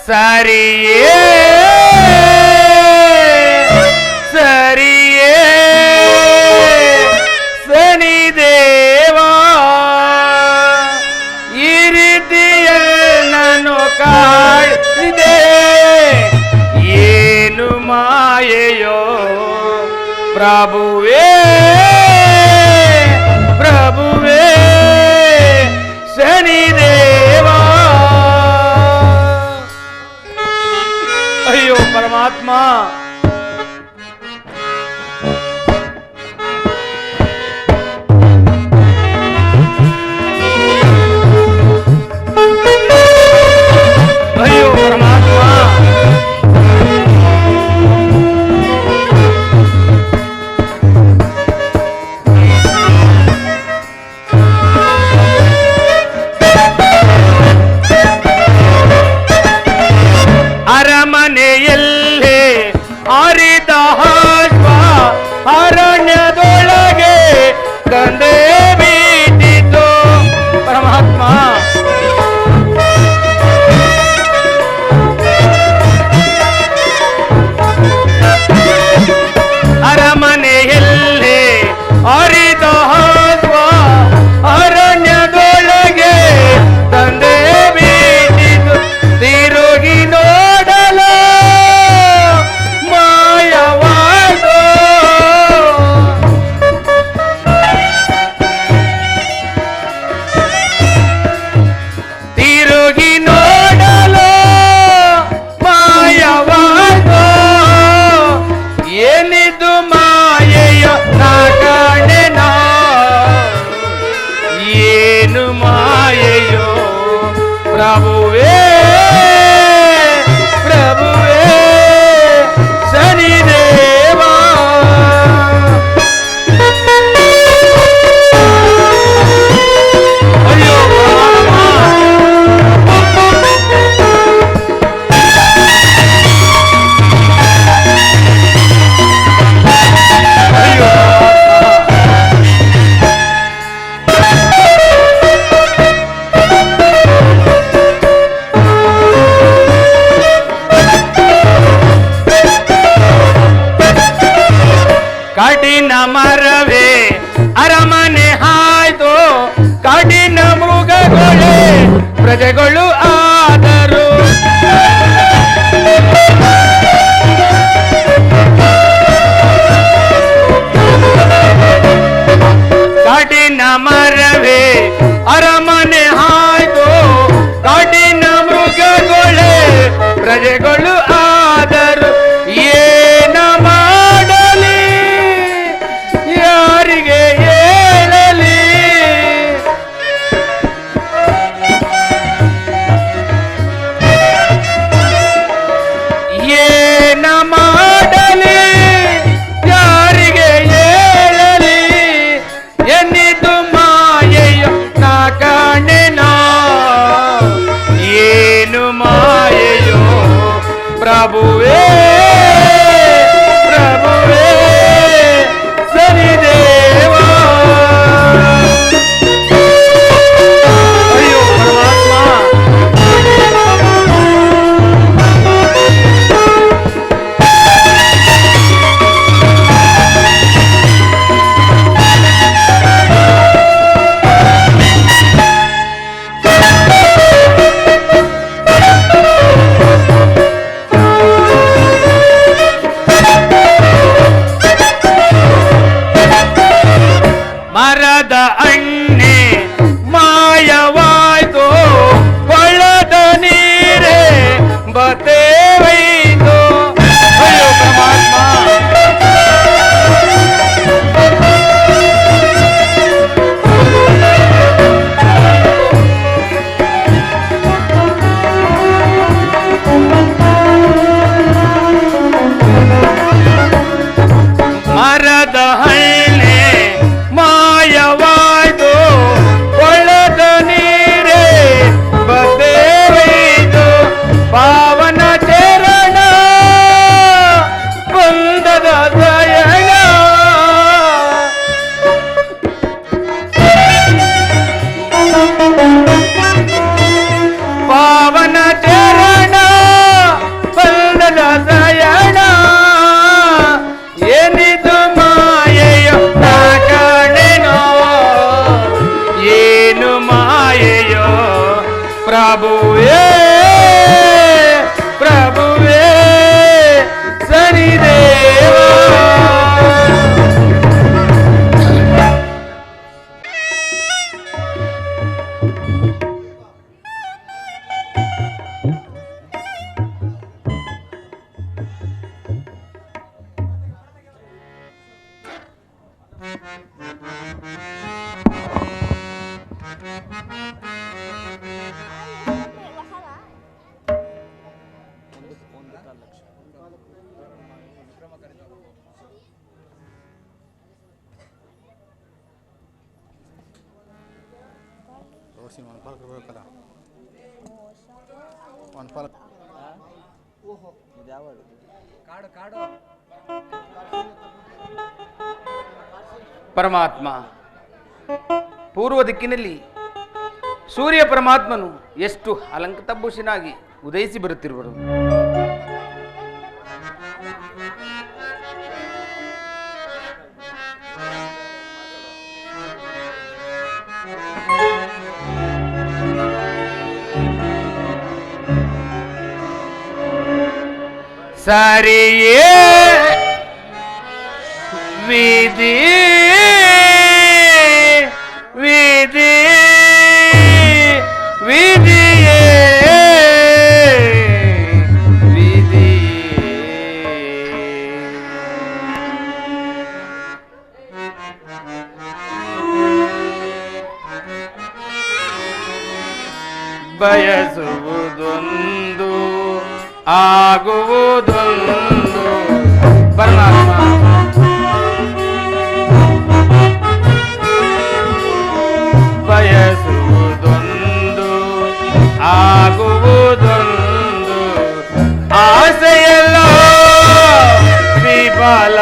ಸರಿಯೇ ಸರಿಯೇ ಶನಿದೇವಾ, ಈ ರೀತಿಯಲ್ಲಿ ನಾನು ಕಾಡಿದೆ. ಏನು ಮಾಯೆಯೋ ಪ್ರಭುವೇ ಪ್ರಭುವೇ ಶನಿದೇವಾ. ಅಯ್ಯೋ ಪರಮಾತ್ಮ, ಅಯ್ಯೋ ಪರಮಾತ್ಮ, ಅರಮನೆಯಲ್ಲೇ ಆರಿದ ಹಾಶ್ವ ಅರಣ್ಯದೊಳಗೆ ಕಂದೇ ಬೀಟಿತು. ಪರಮಾತ್ಮ, ಅರಮನೆಯಲ್ಲೇ ಆರಿದ ಹಾಶ್ವ ಅರಣ್ಯದೊಳಗೆ ತಂದೆ ಬೀಟಿತು. ತಿರುಗಿ ನೋಡಲು ಮಾಯವಾದೋ, ತಿರುಗಿ ನೋಡಲು ಮಾಯವಾದೋ. ಏನಿದು ಮಾಯೆಯೋ ನಾ ಕಾಣೆನ, ಏನು ಮಾಯೆಯೋ ಪ್ರಭುವೇ ಪ್ರಭುವೇ ಶನಿದೇವಾ. ಅಯ್ಯೋ ಅಯ್ಯೋ ಕಠಿಣ ಮರವೇ ಅರಮನೆ ಹಾಯ್ದು, ಕಠಿಣ ಮೃಗಗಳೇ ಪ್ರಜೆಗಳು ಆದರು. ಕಠಿಣ ಮರವೇ ಅರಮನೆ ಹಾಯ್ದು, ಕಠಿಣ ಮೃಗಗಳೇ ಪ್ರಜೆಗಳು ಆದರು. ಏನ ಮಾಡಲಿ ಯಾರಿಗೆ ಹೇಳಲಿ, ಏನ ಮಾಡಲಿ ಯಾರಿಗೆ ಹೇಳಲಿ. ಎನ್ನಿದು ಮಾಯೆಯೋ ನಾ ಕಾಣೆನ, ಏನು ಮಾಯೆಯೋ ಎಣ್ಣೆ ಮಾಯವಾಯ್ತು ಕೊಳ್ಳದ ನೀರೇ ಬತ್ತೇವೈತು. ಅಯ್ಯೋ ಪರಮಾತ್ಮ, ಮರದ ಹಣ್ಣೆ ಮಾಯವಾಯ್ತು ಕೊಳ್ಳದ ನೀರೇ ಬತ್ತೇವೈತು. ಪಾವನ ಚರಣ ಬಂದದ ದಯಣ, ಪಾವನ ಚರಣ ಬಂದದ ದಯಣ. ಏನಿದು ಮಾಯೆಯೋ ಕಾಣೆನೋ, ಏನು ಮಾಯೆಯೋ ಪ್ರಭುವೇ ಪ್ರಭುವೇ ಸರಿದೇವ. ಪರಮಾತ್ಮ, ಪೂರ್ವ ದಿಕ್ಕಿನಲ್ಲಿ ಸೂರ್ಯ ಪರಮಾತ್ಮನು ಎಷ್ಟು ಅಲಂಕೃತಭೂಷನಾಗಿ ಉದಯಿಸಿ ಬರುತ್ತಿರುವರು. ಸರಿಯೇ ವಿಧಿ ವಿಧಿ ವಿಧಿಯೇ ವಿಧಿ. ಬಯಸುವುದೊಂದು ಆಗುವುದೊಂದು. ಪರಮಾತ್ಮ, ಬಯಸುವುದೊಂದು ಆಗುವುದೊಂದು. ಆಸೆಯಲ್ಲ ವಿಫಲ,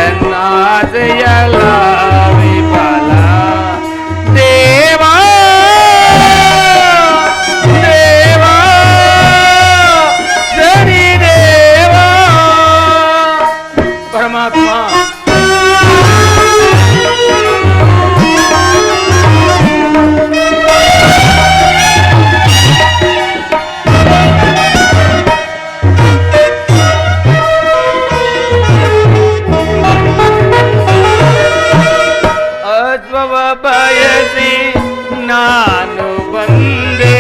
ಎನ್ನಾಸೆಯಲ್ಲ ವಿಫಲ. ದೇವಾ ದೇವಾ ಸರಿ ದೇವಾ. ಪರಮಾತ್ಮ, ಬಯಸಿ ನಾನು ಬಂದೆ,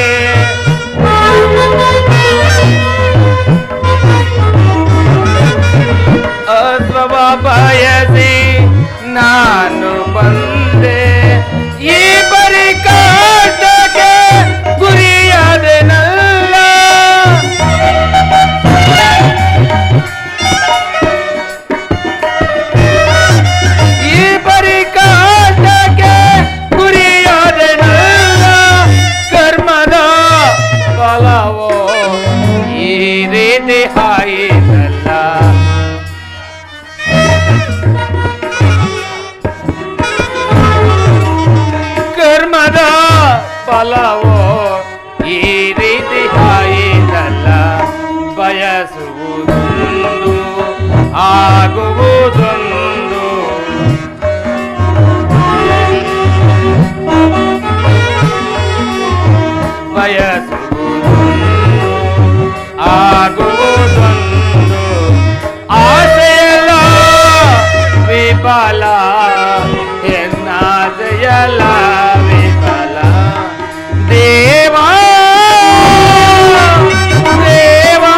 ಅಥವಾ ಬಯಸಿ ನಾನು ಬಂದೆ. ಈ ಬರಿ ಕಾಟಕ್ಕೆ ಗುರಿಯಾದೆನಲ್ಲ, ಈ ಬರಿ ಕಾಟಕ್ಕೆ ಗುರಿಯಾದೆನಲ್ಲ. ಕರ್ಮದ ಫಲವೋ ಈ ರೀತಿ ಆಯಿತಲ್ಲ. ಕರ್ಮದ ಫಲವೋ ಈ ರೀತಿ ಆಯಿತಲ್ಲ. ಬಯಸುವುದೊಂದು ಆಗುವುದೊಂದು. ಬಯಸುವುದೊಂದು ಆಗುವುದೊಂದು. ಆಸೆಯಲ್ಲ ವಿಫಲ, ಎನ್ನ ಜಯಲ ವಿಫಲ ದೇವಾ ದೇವಾ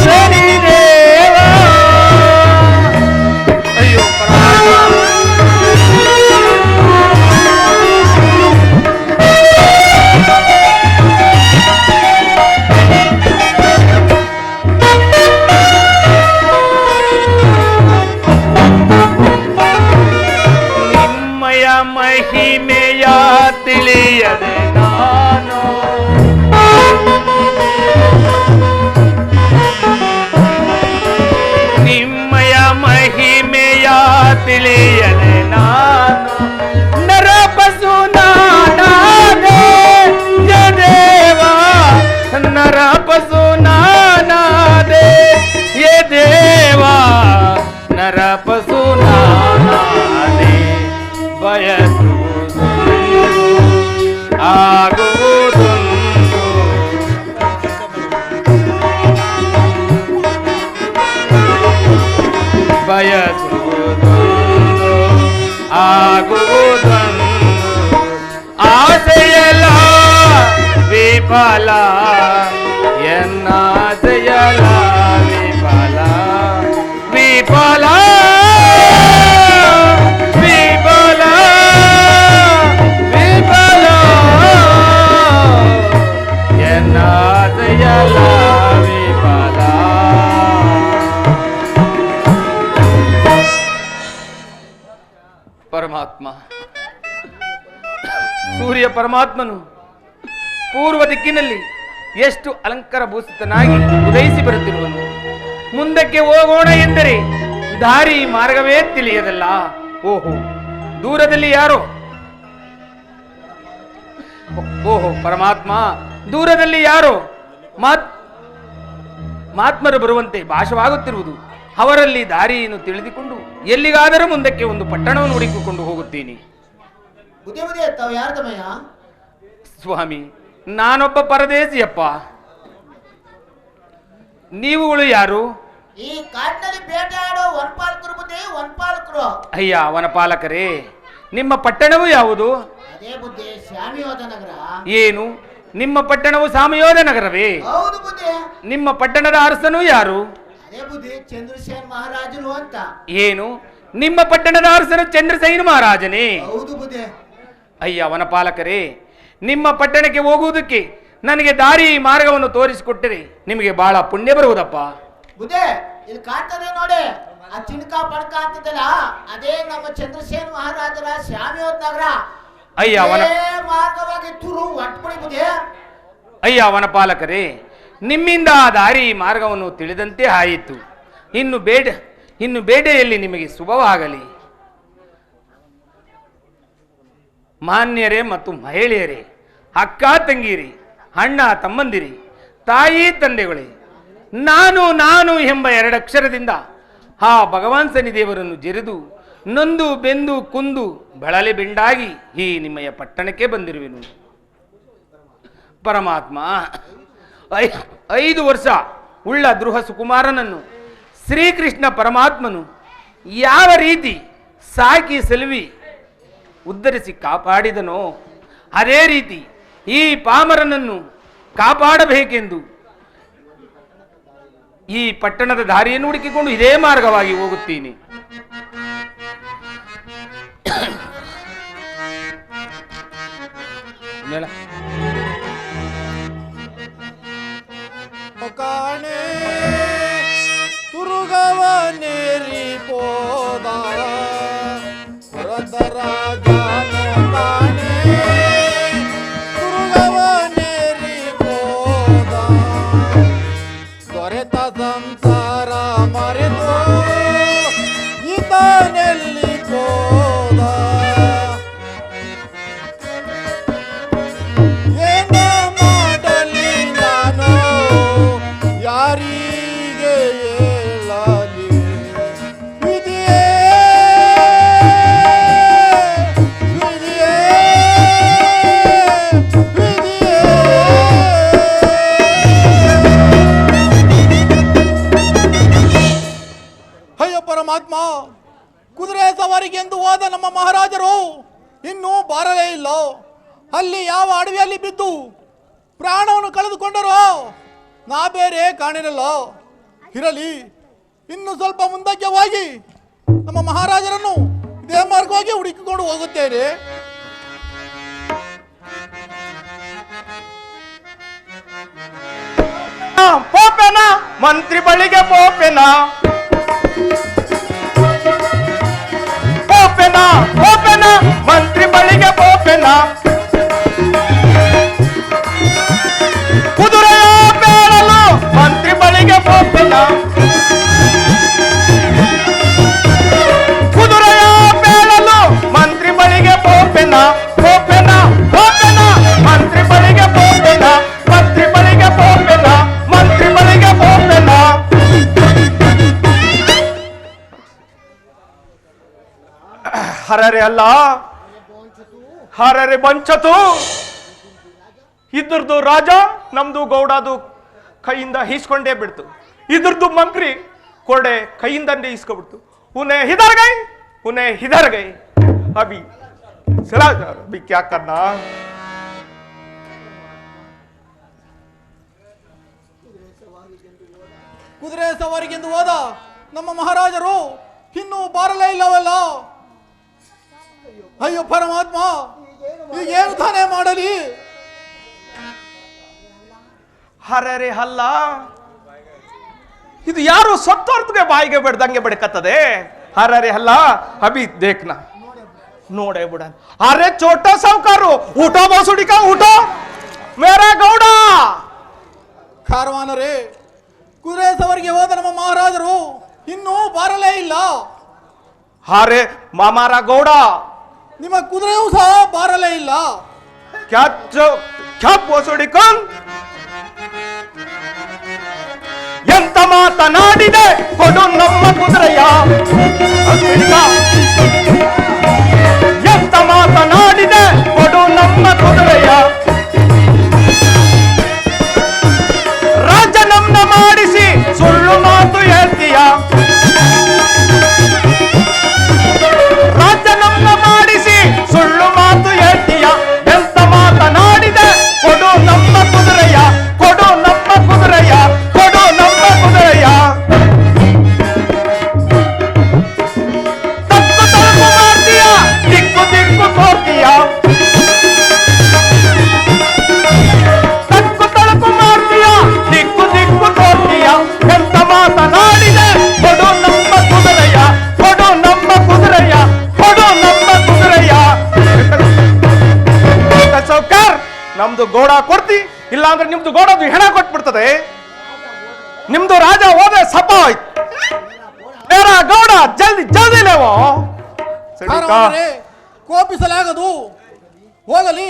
ಸರಿ ದೇವಾ. ಅಯ್ಯೋ ಮಹಿಮೆಯ ತಿಳಿಯದೆ ನಾನು ನಿಮ್ಮಯ ಮಹಿಮೆಯ ತಿಳಿಯದೆ ನಾನು ನರಪಸು ನಾನಾದೆ ಯದೇವ ನರಪಸು ನಾನಾದೆ ಯದೇವ ನರಪಸು ನಾನಾದೆ ಬಯಸುವುದು ಆಗುವುದುಂಟು ಬಯಸುವುದೊಂದು ಆಗುವುದೊಂದು ಆಸೆಯಲ ವಿಫಲ ಎನ್ನಾಸೆಯಲ ವಿಫಲ ವಿಫಲ ವಿಫಲ ವಿಫಲ ಎನ್ನಾಸೆಯಲ ವಿಫಲ. ಪರಮಾತ್ಮ ಸೂರ್ಯ ಪರಮಾತ್ಮನು ಪೂರ್ವ ದಿಕ್ಕಿನಲ್ಲಿ ಎಷ್ಟು ಅಲಂಕಾರ ಭೂಷಿತನಾಗಿ ಉದಯಿಸಿ ಬರುತ್ತಿರುವನು. ಮುಂದಕ್ಕೆ ಹೋಗೋಣ ಎಂದರೆ ದಾರಿ ಮಾರ್ಗವೇ ತಿಳಿಯದಲ್ಲ. ಓಹೋ ದೂರದಲ್ಲಿ ಯಾರೋ, ಓಹೋ ಪರಮಾತ್ಮ ದೂರದಲ್ಲಿ ಯಾರೋ ಮಾತ್ಮರು ಬರುವಂತೆ ಭಾಷವಾಗುತ್ತಿರುವುದು. ಅವರಲ್ಲಿ ದಾರಿಯನ್ನು ತಿಳಿದುಕೊಂಡು ಎಲ್ಲಿಗಾದರೂ ಮುಂದಕ್ಕೆ ಒಂದು ಪಟ್ಟಣವನ್ನು ಹುಡುಕಿಕೊಂಡು ಹೋಗುತ್ತೀನಿ. ಸ್ವಾಮಿ ನಾನೊಬ್ಬ ಪರದೇಶಿಯಪ್ಪ. ನೀವುಗಳು ಯಾರು? ಈ ಕಾಡಿನಲ್ಲಿ ಬೇಟೆಯಾಡೋ ವನಪಾಲಕರು ಬುದ್ಧಿ, ವನಪಾಲಕರು. ಅಯ್ಯ ವನಪಾಲಕರೇ, ನಿಮ್ಮ ಪಟ್ಟಣವು ಯಾವುದು? ಅದೇ ಬುದ್ಧಿ, ಶ್ಯಾಮಯೋಧ ನಗರ. ಏನು ನಿಮ್ಮ ಪಟ್ಟಣವು ಸಾಮಯೋಧ ನಗರವೇ? ಹೌದು ಬುದ್ಧಿ. ನಿಮ್ಮ ಪಟ್ಟಣದ ಅರಸನು ಯಾರು? ಅದೇ ಬುದ್ಧಿ, ಚಂದ್ರಸೇನ್ ಮಹಾರಾಜರು ಅಂತ. ಏನು ನಿಮ್ಮ ಪಟ್ಟಣದ ಅರಸನು ಚಂದ್ರಸೇನ ಮಹಾರಾಜನೇ? ಹೌದು ಬುದ್ಧಿ. ಅಯ್ಯ ವನಪಾಲಕರೇ, ನಿಮ್ಮ ಪಟ್ಟಣಕ್ಕೆ ಹೋಗುವುದಕ್ಕೆ ನನಗೆ ದಾರಿ ಮಾರ್ಗವನ್ನು ತೋರಿಸಿಕೊಟ್ಟರೆ ನಿಮಗೆ ಬಹಳ ಪುಣ್ಯ ಬರುವುದಪ್ಪ. ಬುದ್ಧಿ ಇಲ್ಲಿ ಕಾಣ್ತದೆ ನೋಡಿ, ಆ ಚಿಣಕ ಪಡ್ಕ ಅಂತಿದ್ದಲ್ಲ, ಅದೇ ನಮ್ಮ ಚಂದ್ರಸೇನ್ ಮಹಾರಾಜರ ಶ್ಯಾಮಯೋಧ ನಗರ. ಅಯ್ಯ ಮಾರ್ಗವಾಗಿ ತುರು ಒಟ್ಬಿಡಿ ಬುದ್ಧಿ. ಅಯ್ಯ ವನಪಾಲಕರೇ, ನಿಮ್ಮಿಂದ ಆ ದಾರಿ ಮಾರ್ಗವನ್ನು ತಿಳಿದಂತೆ ಆಯಿತು. ಇನ್ನು ಬೇಟೆಯಲ್ಲಿ ನಿಮಗೆ ಶುಭವಾಗಲಿ. ಮಾನ್ಯರೇ ಮತ್ತು ಮಹಿಳೆಯರೇ, ಅಕ್ಕ ತಂಗಿರಿ, ಅಣ್ಣ ತಮ್ಮಂದಿರಿ, ತಾಯಿ ತಂದೆಗಳೇ, ನಾನು ಎಂಬ ಎರಡಕ್ಷರದಿಂದ ಆ ಭಗವಾನ್ ಶನಿದೇವರನ್ನು ಜೆರೆದು ನೊಂದು ಬೆಂದು ಕುಂದು ಬಳಲೆ ಬೆಂಡಾಗಿ ಈ ನಿಮ್ಮಯ ಪಟ್ಟಣಕ್ಕೆ ಬಂದಿರುವೆನು. ಪರಮಾತ್ಮ 5 ವರ್ಷ ಉಳ್ಳ ಧ್ರುವ ಸುಕುಮಾರನನ್ನು ಶ್ರೀಕೃಷ್ಣ ಪರಮಾತ್ಮನು ಯಾವ ರೀತಿ ಸಾಕಿ ಸಲುವಿ ಉದ್ಧರಿಸಿ ಕಾಪಾಡಿದನೋ ಅದೇ ರೀತಿ ಈ ಪಾಮರನನ್ನು ಕಾಪಾಡಬೇಕೆಂದು ಈ ಪಟ್ಟಣದ ದಾರಿಯನ್ನು ಹುಡುಕಿಕೊಂಡು ಇದೇ ಮಾರ್ಗವಾಗಿ ಹೋಗುತ್ತೀನಿ. ಕಾಣೆ ತುರುಗವನೇರಿ ಪೋದ ಪುರಂದರಾಜನ ಕಾಣೆ ತುರುಗವನೇರಿ ಪೋದ ದೊರೆತ ಸಂಸಾರ ಮರೆತು ಈಗ ಮಹಾರಾಜರು ಇನ್ನೂ ಬಾರಲೇ ಇಲ್ಲ. ಅಲ್ಲಿ ಯಾವ ಅಡವಿಯಲ್ಲಿ ಬಿದ್ದು ಪ್ರಾಣವನ್ನು ಕಳೆದುಕೊಂಡರೋ ನಾ ಬೇರೆ ಕಾಣಿರಲ್ಲ. ಇರಲಿ, ಇನ್ನು ಸ್ವಲ್ಪ ಮುಂದಕ್ಕೆ ಹೋಗಿ ನಮ್ಮ ಮಹಾರಾಜರನ್ನು ಇದೇ ಮಾರ್ಗವಾಗಿ ಹುಡುಕಿಕೊಂಡು ಹೋಗುತ್ತೇನೆ. ಪೋಪೆನ ಮಂತ್ರಿ ಬಳಿಗೆ ಪೋಪೆನ ಪೋಪೆನ ಪೋಪೆನ ಮಂತ್ರಿ ಬಳಿಗೆ ಪೋಪೆನ ಕುದುರೆಯ ಬೇಡಲು ಮಂತ್ರಿ ಬಳಿಗೆ ಪೋಪೆನ ಕುದುರೆಯ ಬೇಡಲು ಮಂತ್ರಿ ಬಳಿಗೆ ಪೋಪೆನ ಪೋಪೆನ ಪೋಪೆನ ಮಂತ್ರಿ ಬಳಿಗೆ ಪೋಪೆನ ಮಂತ್ರಿ ಬಳಿಗೆ ಪೋಪೆನ ಮಂತ್ರಿ ಬಳಿಗೆ ಪೋಪೆನ. ಹರರೆ ಅಲ್ಲ, ಹರರೆ ಬಂಚತು. ಇದ್ರದ್ದು ರಾಜ ನಮ್ದು ಗೌಡದು ಕೈಯಿಂದ ಈಸ್ಕೊಂಡೇ ಬಿಡ್ತು. ಇದ್ರದ್ದು ಮಂತ್ರಿ ಕೊಡೆ ಕೈಯಿಂದನೇ ಈಸ್ಕೊಬಿಡ್ತು. ಉನ್ನೆ ಹಿದರ್ ಗೈ ಉನ್ನೆ ಹಿದರ್ ಗೈ ಅಭಿ ಸಲಾ ಅಭಿ ಕ್ಯಾ ಕರ್ನಾ. ಕುದುರೆ ಸವಾರಿಗೆಂದು ಹೋದ ನಮ್ಮ ಮಹಾರಾಜರು ಇನ್ನೂ ಬಾರಲೇ ಇಲ್ಲವಲ್ಲ. ಅಯ್ಯೋ ಪರಮಾತ್ಮ, ಈಗೇನು ತಾನೇ ಮಾಡಲಿ? ಹರರೆ ಅಲ್ಲ, ಇದು ಯಾರು ಸತ್ತೋರ್ತ್ಗೆ ಬಾಯಿಗೆ ಬಿಡ್ದಂಗೆ ಬಿಡ್ಕತ್ತದೆ. ಹರರೆ ಅಲ್ಲ ಅಭಿ ದೇಖ್ನ ನೋಡೇ ಬಿಡ. ಅರೆ ಚೋಟ ಸಾವುಕಾರು ಊಟ ಬೋಸುಡಿಕ ಊಟ ಮೇರಾ ಗೌಡ. ಕಾರವಾನರೇ, ಕುದುರೆ ಸವಾರಿಗೆ ಹೋದ ನಮ್ಮ ಮಹಾರಾಜರು ಇನ್ನೂ ಬಾರಲೇ ಇಲ್ಲ. ಅರೆ ಮಾಮಾರ ಗೌಡ, ನಿಮ್ಮ ಕುದುರೆಯೂ ಸಹ ಬಾರಲೇ ಇಲ್ಲ. ಕ್ಯಾ ಬೋಸುಡಿಕ ಎಂತ ಮಾತನಾಡಿದೆ ಕೊಡು ನಮ್ಮ ಕುದುರೆಯ. ಎಂತ ಮಾತನಾಡಿದೆ ಕೊಡು ನಮ್ಮ ಕುದುರೆಯ. ರಾಜನನ್ನ ಮಾಡಿಸಿ ಸುಳ್ಳು ಮಾತು ಹೇಳ್ತೀಯ. ರಾಜನನ್ನ ಮಾಡಿಸಿ ಸುಳ್ಳು ಮಾತು ಹೇಳ್ತೀಯ. ಎಂತ ಮಾತನಾಡಿದೆ ಕೊಡು ನಮ್ಮ ಕುದುರೆಯ. ಕೊಡು ನಮ್ಮ ಕುದುರೆಯ. ಕೊಡು ನಮ್ಮ ಕುದುರೆಯ. ತಪ್ಪು ತಪ್ಪು ಮಾಡ್ತೀಯ, ದಿಕ್ಕು ದಿಕ್ಕು ತೋರ್ತೀಯ. ತಪ್ಪು ತಳಕು ಮಾಡ್ತೀಯ, ದಿಕ್ಕು ದಿಕ್ಕು ತೋರ್ತೀಯ. ಎಂತ ಮಾತನಾಡಿದೆ ಕೊಡು ನಮ್ಮ ಕುದುರೆಯ. ಕೊಡು ನಮ್ಮ ಕುದುರೆಯ. ಕೊಡು ನಮ್ಮ ಕುದುರೆಯ. ಸೌಕರ್ ನಮ್ದು ಗೋಡ ಕೊಡ್ತಿ, ಇಲ್ಲ ಅಂದ್ರೆ ನಿಮ್ದು ಗೋಡದು ಹೆಣ ಕೊಟ್ಬಿಡ್ತದೆ. ನಿಮ್ದು ರಾಜ ಹೋದ್ರೆ ಸಪ ಹೋಯ್ತು. ಮೇರಾ ಗೌಡ ಜಲ್ದಿ ಜಲ್ದಿ ಲೇವೋ. ಕಾರವಾನರೇ, ಕೋಪಿಸಲಾಗದು. ಹೋಗಲಿ,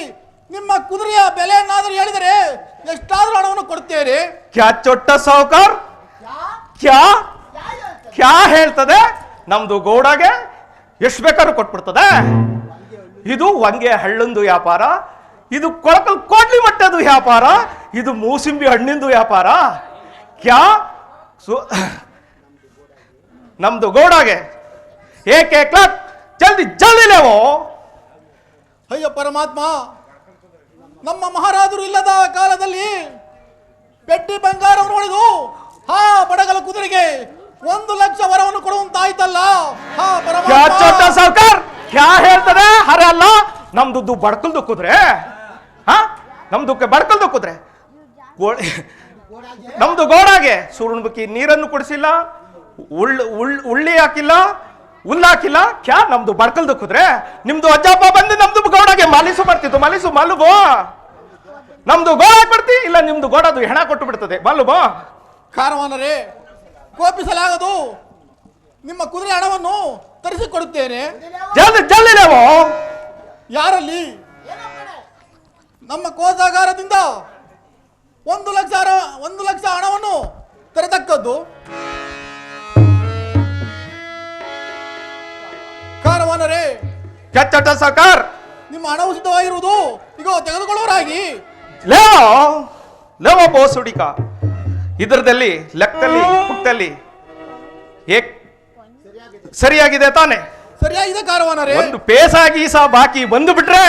ನಿಮ್ಮ ಕುದುರೆಯ ಬೆಲೆಯನ್ನಾದರೂ ಹೇಳಿದರೆ ಎಷ್ಟಾದ್ರೂ ಹಣವನ್ನು ಕೊಡ್ತೇನೆ. ಕ್ಯಾ ಚೊಟ್ಟ ಸಾವುಕಾರ್ ಕ್ಯಾ ಕ್ಯಾ ಹೇಳ್ತದೆ? ನಮ್ದು ಗೌಡಗೆ ಎಷ್ಟು ಬೇಕಾದ್ರೂ ಕೊಟ್ಬಿಡ್ತದೆ. ಇದು ವಂಗೆ ಹಳ್ಳಂದು ವ್ಯಾಪಾರ, ಇದು ಕೊಳಕಲ್ ಕೋಡ್ಲಿ ಮಟ್ಟದು ವ್ಯಾಪಾರ, ಇದು ಮೂಸಿಂಬಿ ಹಣ್ಣಿಂದು ವ್ಯಾಪಾರ. ಕ್ಯಾ ನಮ್ದು ಗೌಡಗೆ ಏಕೆ ಕ್ಲಾಕ್ ಜಲ್ದಿ ಜಲ್ದಿ ಲೇವೋ. ಅಯ್ಯೋ ಪರಮಾತ್ಮ, ನಮ್ಮ ಮಹಾರಾಜರು ಇಲ್ಲದ ಕಾಲದಲ್ಲಿ ಪೆಟ್ಟಿ ಬಂಗಾರವನ್ನು ಹೊಡೆದು ಆ ಬಡಗಲ ಕುದುರೆಗೆ 1,00,000 ವರವನ್ನು ಕೊಡುವಂತಾಯ್ತಲ್ಲ. ಹಾ ಕ್ಯಾ ಚೋಟ ಪರಮಾತ್ಮ, ಸಾವುಕಾರ್ ಕ್ಯಾ ಹೇಳ್ತದೆ? ಹರ ಅಲ್ಲ, ನಮ್ದು ಬಡ್ಕಲ್ದು ಕುದ್ರೆ. ಹಾ, ನಮ್ದು ಬಡ್ಕಲ್ದು ಕುದ್ರೆ. ನಮ್ದು ಗೋಡಾಗೆ ಸುರುಣ್ಬುಕ್ಕಿ ನೀರನ್ನು ಕುಡಿಸಿಲ್ಲ, ಉಳ್ಳಿ ಹಾಕಿಲ್ಲ, ಹುಲ್ಲಾಕಿಲ್ಲ. ಕ್ಯಾ ನಮ್ದು ಬಡ್ಕಲ್ದು ಕುದ್ರೆ. ನಿಮ್ದು ಅಜ್ಜಪ್ಪ ಬಂದು ನಮ್ದು ಗೌಡಗೆ ಮಾಲಿಸು ಬರ್ತಿತ್ತು. ಮಾಲಿಸು ಮಲ್ಲುಬೋ. ನಮ್ದು ಗೋಡ ಕೊಡ್ತಿ, ಇಲ್ಲ ನಿಮ್ದು ಗೋಡದು ಹೆಣ ಕೊಟ್ಟು ಬಿಡ್ತದೆ. ಮಲ್ಲುಬೋ. ಕಾರವಾನರೇ, ಕೋಪಿಸಲಾಗದು. ನಿಮ್ಮ ಕುದುರೆ ಹಣವನ್ನು ತರಿಸಿಕೊಡುತ್ತೇನೆ. ಜಲ್ದಿ ಜಲ್ದಿ ಲೇವೋ. ಯಾರಲ್ಲಿ? ನಮ್ಮ ಕೋಶಾಗಾರದಿಂದ 1,00,000 ಹಣವನ್ನು ತರತಕ್ಕದ್ದು. ಕಾರವಾನರೇ, ಚಟ್ಟ ಸಾವುಕಾರ್ ನಿಮ್ಮ ಹಣವು ಸಿದ್ಧವಾಗಿರುವುದು. ಈಗ ತೆಗೆದುಕೊಳ್ಳುವರಾಗಿ. ಲೇವೋ ಲೇವೋ ಬೋಸುಡಿಕ. ಇದರದಲ್ಲಿ ಲೆಕ್ಕದಲ್ಲಿ ಪುಟ್ಟಲ್ಲಿ ಸರಿಯಾಗಿದೆ ತಾನೆ? ಸರಿಯಾಗಿದೆ ಕಾರವಾನರೇ. ಒಂದು ಪೇಸಾಗಿ ಸಹ ಬಾಕಿ ಬಂದು ಬಿಟ್ರೆ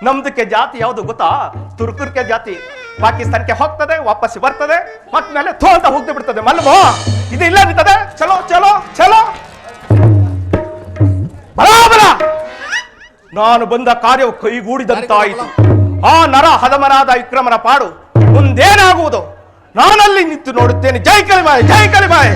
ನಮ್ದಕ್ಕೆ ಜಾತಿ ಯಾವುದು ಗೊತ್ತಾ? ತುರ್ಕುರ್ಕೆ ಜಾತಿ. ಪಾಕಿಸ್ತಾನಕ್ಕೆ ಹೋಗ್ತದೆ, ವಾಪಸ್ ಬರ್ತದೆ, ಮತ್ ಮೇಲೆ ಥೋ ಅಂತ ಹೋಗ್ತಾ ಬಿಡ್ತದೆ. ಮಲ್ಮೋ ಇದು ಇಲ್ಲ ನಿಂತದೆ. ಚಲೋ ಚಲೋ ಚಲೋ ಬರಾಬರ. ನಾನು ಬಂದ ಕಾರ್ಯವು ಕೈಗೂಡಿದಂತಾಯಿತು. ಆ ನರ ಹದಮರಾದ ವಿಕ್ರಮನ ಪಾಡು ಮುಂದೇನಾಗುವುದು ನಾನಲ್ಲಿ ನಿಂತು ನೋಡುತ್ತೇನೆ. ಜೈ ಕಲಿಮಾಯ್, ಜೈ ಕಲಿಮಾಯ್.